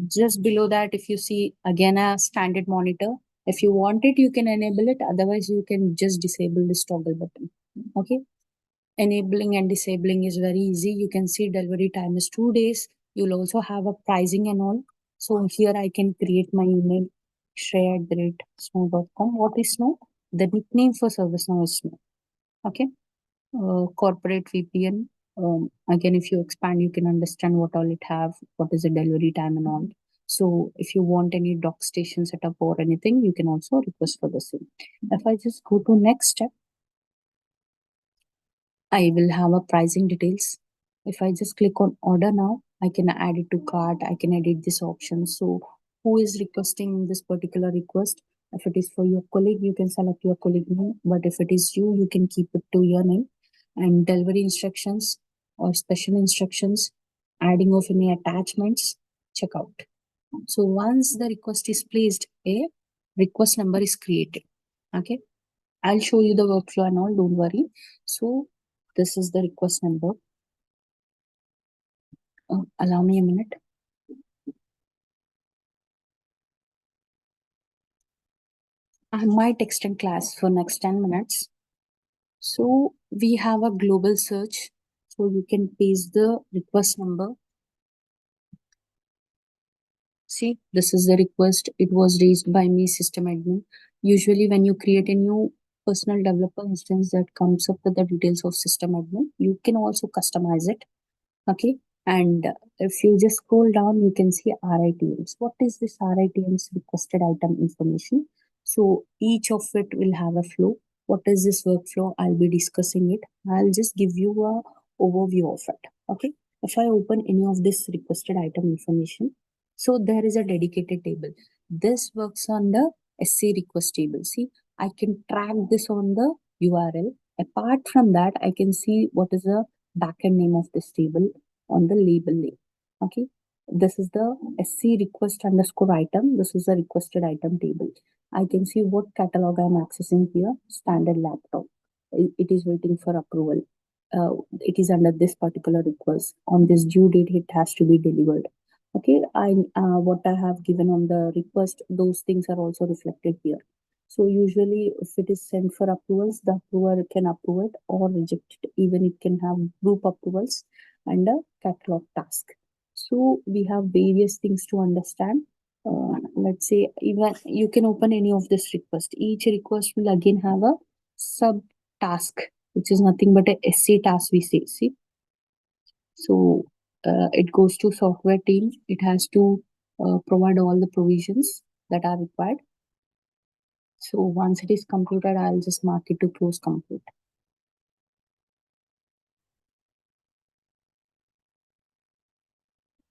Just below that, if you see again a standard monitor, if you want it, you can enable it. Otherwise, you can just disable this toggle button. Okay. Enabling and disabling is very easy. You can see delivery time is 2 days. You'll also have a pricing and all. So here I can create my email, share@snow.com. What is Snow? The nickname for ServiceNow is Snow. Okay. Corporate VPN. Again, if you expand, you can understand what all it have, what is the delivery time and all. So if you want any dock station setup or anything, you can also request for the same. If I just go to next step, I will have a pricing details. If I just click on order now, I can add it to cart. I can edit this option. So who is requesting this particular request? If it is for your colleague, you can select your colleague name. But if it is you, you can keep it to your name. And delivery instructions or special instructions, adding of any attachments, check out. So once the request is placed, a request number is created. Okay. I'll show you the workflow and all, don't worry. So this is the request number. Allow me a minute. I might extend class for next 10 minutes. So we have a global search. So you can paste the request number. See, this is the request. It was raised by me, system admin. Usually when you create a new personal developer instance that comes up with the details of system admin, you can also customize it. Okay. And if you just scroll down, you can see RITMs. What is this RITMs, requested item information? So each of it will have a flow. What is this workflow? I'll be discussing it. I'll just give you a overview of it. Okay. If I open any of this requested item information, so there is a dedicated table. This works on the SC request table. See, I can track this on the URL. Apart from that, I can see what is the backend name of this table on the label name. Okay, this is the SC request underscore item. This is the requested item table. I can see what catalog I'm accessing here. Standard laptop. It is waiting for approval. It is under this particular request. On this due date, it has to be delivered. Okay, I what I have given on the request, those things are also reflected here. So usually, if it is sent for approvals, the approver can approve it or reject it. Even it can have group approvals and a catalog task. So we have various things to understand. Let's say even you can open any of this request. Each request will again have a sub task, which is nothing but a SC task we say. See, so it goes to software team. It has to provide all the provisions that are required. So once it is completed, I'll just mark it to close complete.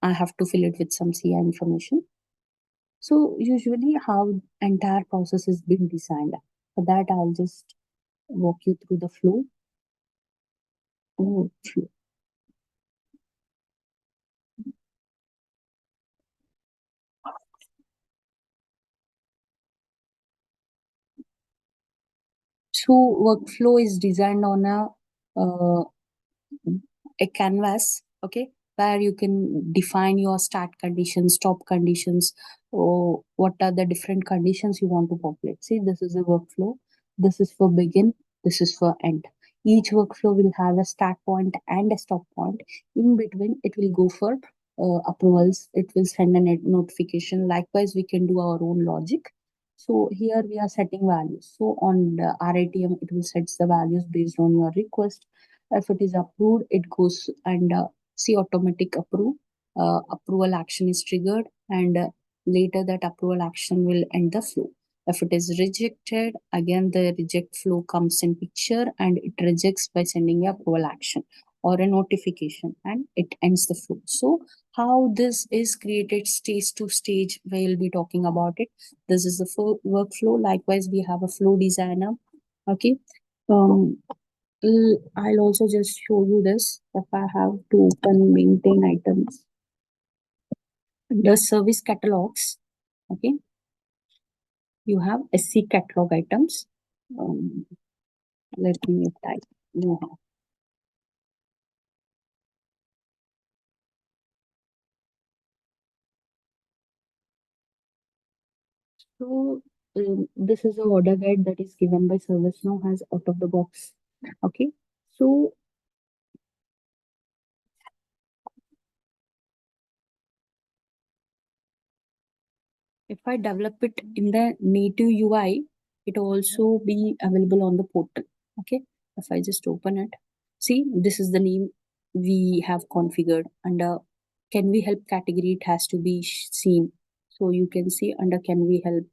I have to fill it with some CI information. So usually how entire process is being designed. For that, I'll just walk you through the flow. Flow. So workflow is designed on a canvas, okay, where you can define your start conditions, stop conditions, or what are the different conditions you want to populate. See, this is a workflow. This is for begin. This is for end. Each workflow will have a start point and a stop point. In between, it will go for approvals. It will send a notification. Likewise, we can do our own logic. So here we are setting values. So on the RITM, it will set the values based on your request. If it is approved, it goes and see automatic approve. Approval action is triggered, and later that approval action will end the flow. If it is rejected, again the reject flow comes in picture and it rejects by sending a approval action or a notification and it ends the flow. So how this is created stage to stage, we'll be talking about it. This is the workflow. Likewise, we have a flow designer. Okay. Um, I'll also just show you this. If I have to open maintain items under service catalogs, okay, you have SC catalog items. Let me type. No. So this is a order guide that is given by ServiceNow as out of the box. Okay. So if I develop it in the native UI, it also be available on the portal. Okay. If I just open it, see, this is the name we have configured. Under can we help category, it has to be seen. So you can see under can we help.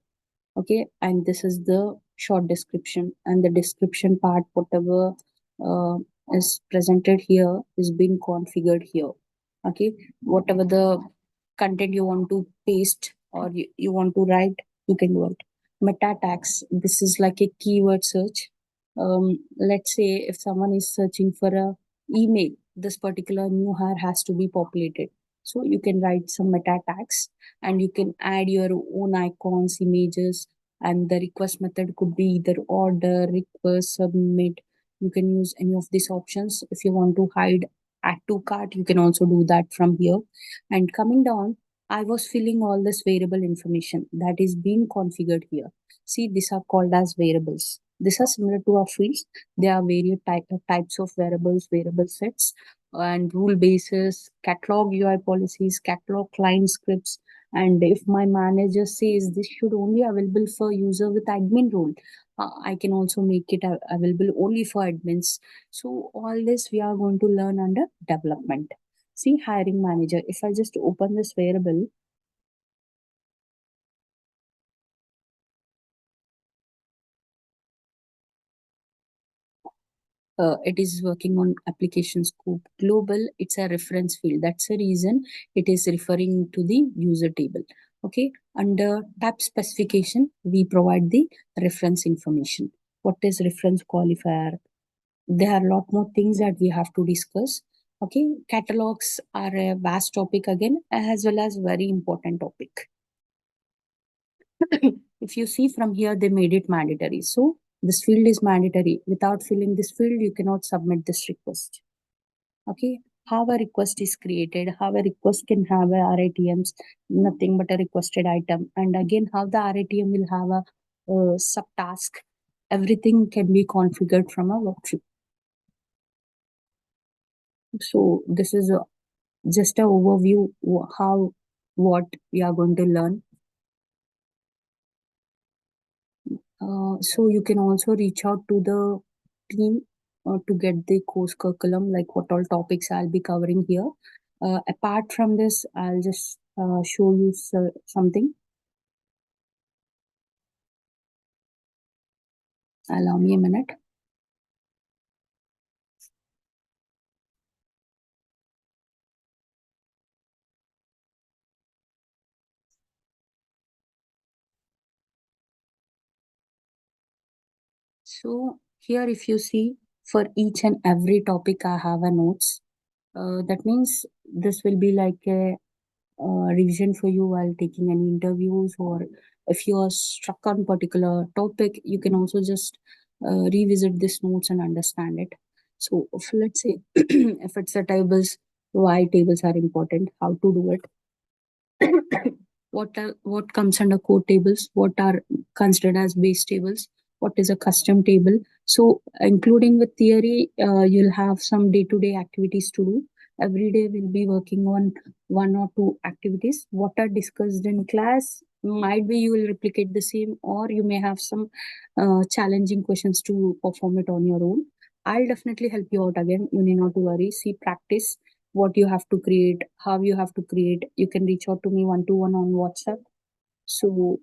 Okay. And this is the short description, and the description part, whatever uh, is presented here is being configured here. Okay. Whatever the content you want to paste or you want to write, you can do it. Meta tags, this is like a keyword search. Let's say if someone is searching for a email, this particular new hire has to be populated. So you can write some meta tags and you can add your own icons, images, And the request method could be either order, request, submit. You can use any of these options. If you want to hide add to cart, you can also do that from here. And coming down, I was filling all this variable information that is being configured here. See, these are called as variables. These are similar to our fields. There are various types of variables, variable sets, and rule bases, catalog UI policies, catalog client scripts. And if my manager says this should only available for user with admin role, I can also make it available only for admins. So all this we are going to learn under development. See, hiring manager, if I just open this variable, it is working on application scope global. It's a reference field. That's the reason it is referring to the user table. Okay, under tab specification, we provide the reference information. What is reference qualifier? There are a lot more things that we have to discuss. Okay, catalogs are a vast topic again, as well as very important topic. If you see from here, they made it mandatory. So this field is mandatory. Without filling this field, you cannot submit this request. Okay, how a request is created, how a request can have a RITMs, nothing but a requested item. And again, how the RITM will have a subtask. Everything can be configured from a workflow. So this is just an overview how what we are going to learn. So you can also reach out to the team to get the course curriculum, like what all topics I'll be covering here. Apart from this, I'll just show you something. Allow me a minute. So here, if you see, for each and every topic, I have a notes. That means this will be like a revision for you while taking any interviews, or if you are struck on particular topic, you can also just revisit these notes and understand it. So if, let's say if it's a tables, why tables are important, how to do it, what comes under core tables, what are considered as base tables, what is a custom table. So including with theory, you'll have some day-to-day activities to do. Every day we'll be working on one or two activities. What are discussed in class, might be you will replicate the same, or you may have some challenging questions to perform it on your own. I'll definitely help you out again. You need not to worry. See, practice what you have to create, how you have to create. You can reach out to me one to one on WhatsApp. So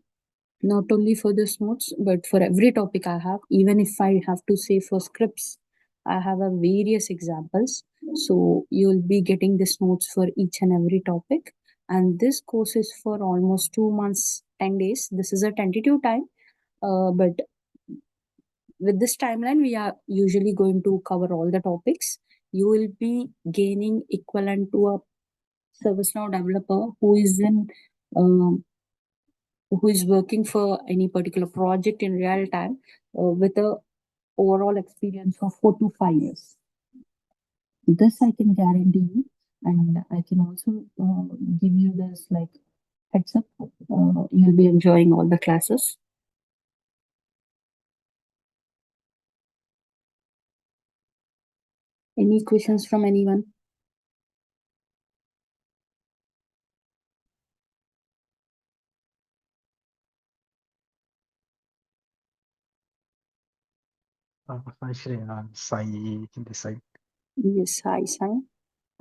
not only for this notes, but for every topic I have, even if I have to say for scripts, I have a various examples. So you'll be getting this notes for each and every topic. And this course is for almost 2 months, 10 days. This is a tentative time, but with this timeline, we are usually going to cover all the topics. You will be gaining equivalent to a ServiceNow developer um, who is working for any particular project in real time with a overall experience of 4 to 5 years. This I can guarantee you, and I can also give you this like heads up. You'll be enjoying all the classes. Any questions from anyone? Hi, Shreya. Sai in this side. Yes, hi, Sai.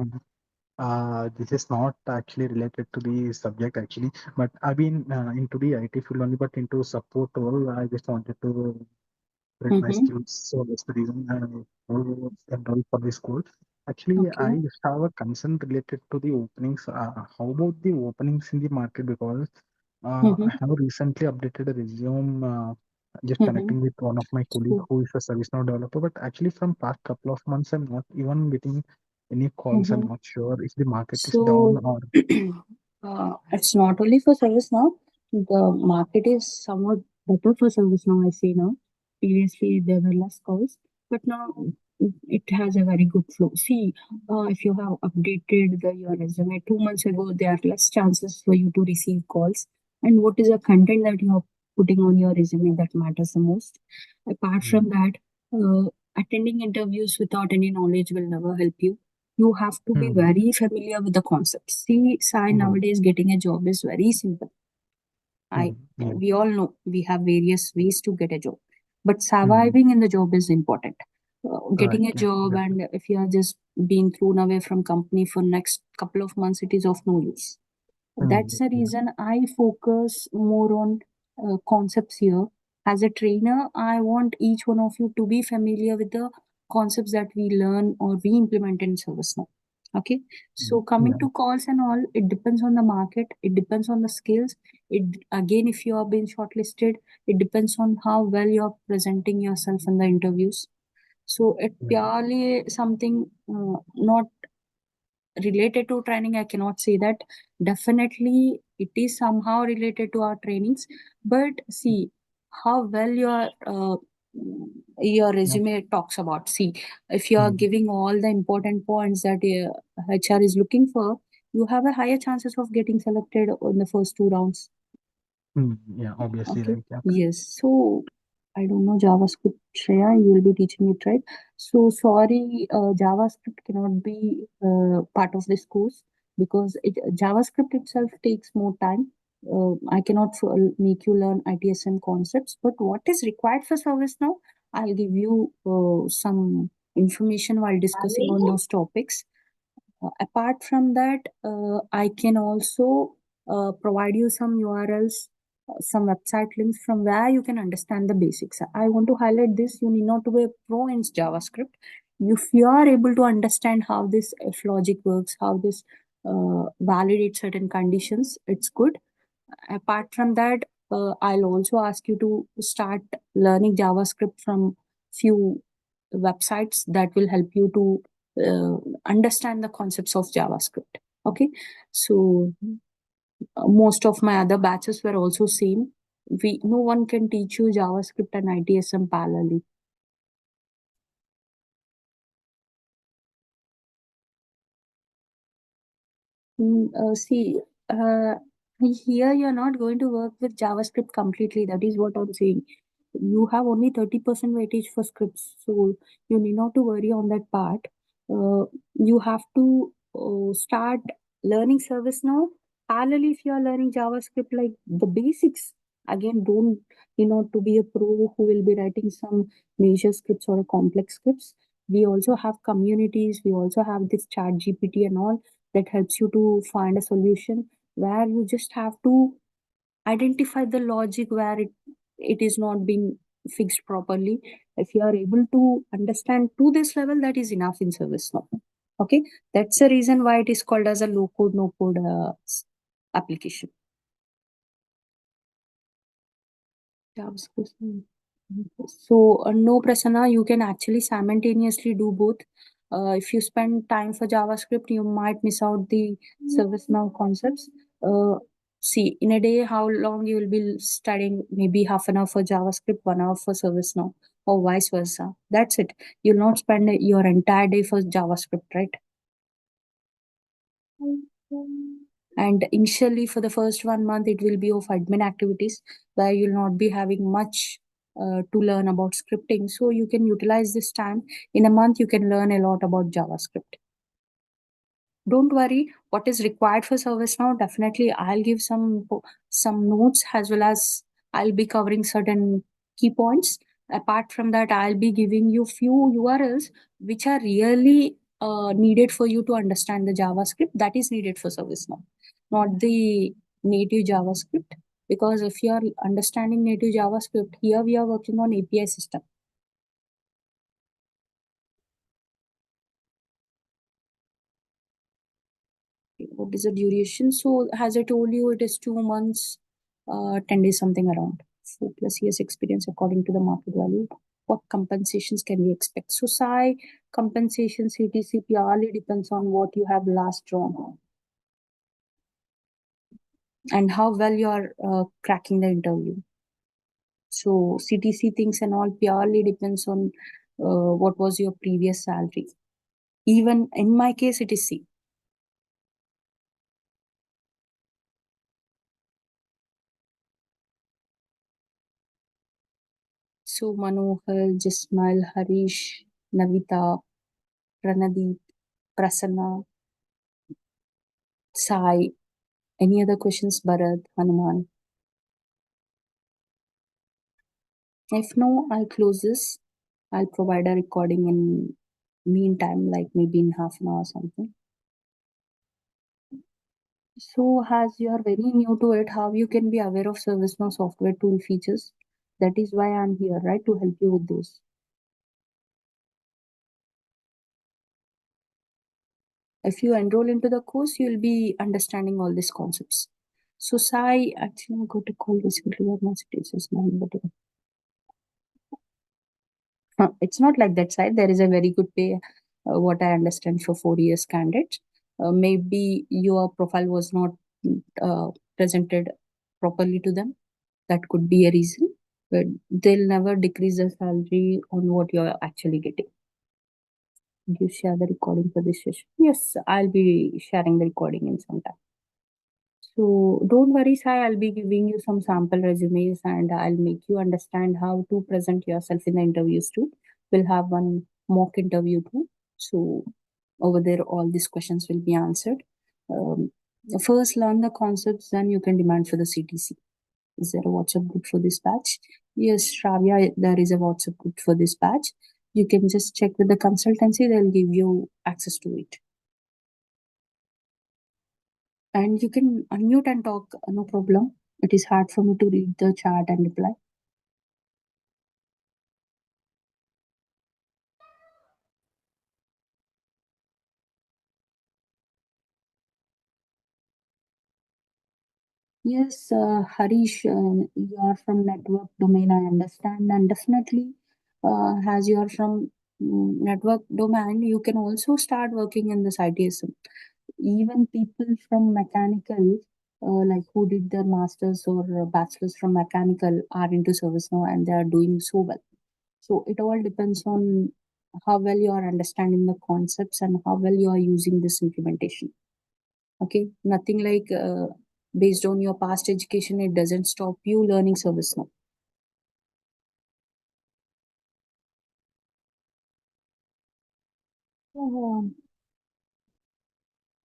Mhm. This is not actually related to the subject actually, but I've been into the IT field only, but into support role. I just wanted to spread my Mm-hmm. skills, so that's the reason I enrolled for this course. Actually, Okay. I just have a concern related to the openings. How about the openings in the market? Because Mm-hmm. I have recently updated a resume, just Mm-hmm. connecting with one of my colleague So, who is a ServiceNow developer. But actually, from past couple of months, I'm not even getting any calls. I'm mm-hmm. not sure if the market is down So or. it's not only for service now. The market is somewhat better for ServiceNow, I say now. Previously, there were less calls, but now it has a very good flow. See, if you have updated your resume 2 months ago, there are less chances for you to receive calls. And what is the content that you are putting on your resume that matters the most? Apart from that, attending interviews without any knowledge will never help you. You have to be very familiar with the concepts. See, Sai, nowadays getting a job is very simple. Yeah. We all know we have various ways to get a job, but surviving in the job is important. Right. Getting a Yeah. job, and if you are just being thrown away from company for next couple of months, it is of no use. That's the Yeah. reason I focus more on concepts here. As a trainer, I want each one of you to be familiar with the concepts that we learn or we implement in ServiceNow. Okay, so coming Yeah. to calls and all, it depends on the market, it depends on the skills. It again, if you are being shortlisted, it depends on how well you are presenting yourself in the interviews. So it purely something not related to training, I cannot say that. Definitely it is somehow related to our trainings, but see how well your resume talks about. See, if you are giving all the important points that HR is looking for, you have a higher chances of getting selected in the first 2 rounds. Yeah. Obviously, Okay. right. Yeah. Yes. So I don't know JavaScript, Shreya. You will be teaching it, right? So sorry, JavaScript cannot be part of this course because JavaScript itself takes more time. I cannot make you learn ITSM concepts, but what is required for ServiceNow, I'll give you some information while discussing on those topics. Apart from that, I can also provide you some URLs, some website links from where you can understand the basics. I want to highlight this. You need not to be a pro in JavaScript. If you are able to understand how this if logic works, how this validates certain conditions, it's good. Apart from that, I'll also ask you to start learning JavaScript from few websites that will help you to understand the concepts of JavaScript. Okay, so most of my other batches were also same. No one can teach you JavaScript and ITSM parallelly. See, uh, here you're not going to work with JavaScript completely. That is what I'm saying. You have only 30% weightage for scripts, so you need not to worry on that part. You have to start learning ServiceNow parallelly if you are learning JavaScript, like the basics. Again, don't to be a pro who will be writing some major scripts or complex scripts. We also have communities. We also have this Chat GPT and all that helps you to find a solution where you just have to identify the logic where it is not being fixed properly. If you are able to understand to this level, that is enough in ServiceNow. Okay, that's the reason why it is called as a low code no code application. JavaScript. So, no, Prasanna, you can actually simultaneously do both. If you spend time for JavaScript, you might miss out the ServiceNow concepts. Uh, See, in a day, how long you will be studying? Maybe half an hour for JavaScript, 1 hour for ServiceNow, or vice versa. That's it. You'll not spend your entire day for JavaScript, right? And initially, for the first 1 month, it will be of admin activities where you'll not be having much to learn about scripting. So you can utilize this time. In a month, you can learn a lot about JavaScript. Don't worry, what is required for ServiceNow? Definitely, I'll give some notes as well as I'll be covering certain key points. Apart from that, I'll be giving you few URLs which are really needed for you to understand the JavaScript that is needed for ServiceNow, not the native JavaScript. Because if you are understanding native JavaScript, here we are working on API system. What is the duration? So as I told you, it is 2 months, 10 days, something around. 4+ years experience according to the market value. What compensations can we expect? So Sai, compensation CTC purely depends on what you have last drawn and how well you are cracking the interview. So CTC things and all purely depends on what was your previous salary. Even in my case, it is C. So Manohar, Jismail, Harish, Navita, Pranadeep, Prasanna, Sai. Any other questions, Bharat, Hanuman? If no, I'll close this. I'll provide a recording in meantime, like maybe in half an hour or something. So, as you are very new to it, how you can be aware of ServiceNow software tool features? That is why I'm here, right, to help you with those. If you enroll into the course, you'll be understanding all these concepts. So, Sai, actually, I'm going to call this it's not like that side. There is a very good pay, what I understand, for 4 years candidates. Maybe your profile was not presented properly to them. That could be a reason, but they'll never decrease the salary on what you're actually getting. You share the recording for this session. Yes, I'll be sharing the recording in some time. So don't worry, Sai, I'll be giving you some sample resumes and I'll make you understand how to present yourself in the interviews too. We'll have one mock interview too. So over there, all these questions will be answered. Um, First, learn the concepts, then you can demand for the CTC. Is there a WhatsApp group for this batch? Yes, Shravya, there is a WhatsApp group for this batch. You can just check with the consultancy, they'll give you access to it. And you can unmute and talk, no problem. It is hard for me to read the chat and reply. Yes, Harish, you are from network domain, I understand, and definitely, as you are from network domain, you can also start working in this ITSM. Even people from mechanical, like who did their masters or bachelors from mechanical, are into service now, and they are doing so well. So it all depends on how well you are understanding the concepts and how well you are using this implementation. Okay, nothing like based on your past education, it doesn't stop you learning service now.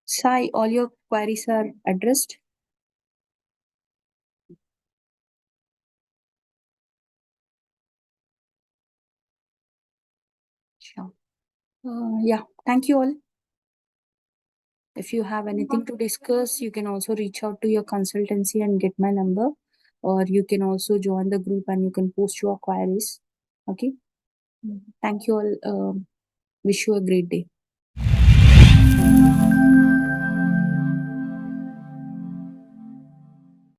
Sai, all your queries are addressed. Sure. Yeah, thank you all. If you have anything to discuss, you can also reach out to your consultancy and get my number, or you can also join the group and you can post your queries. Okay. Thank you all. Wish you a great day.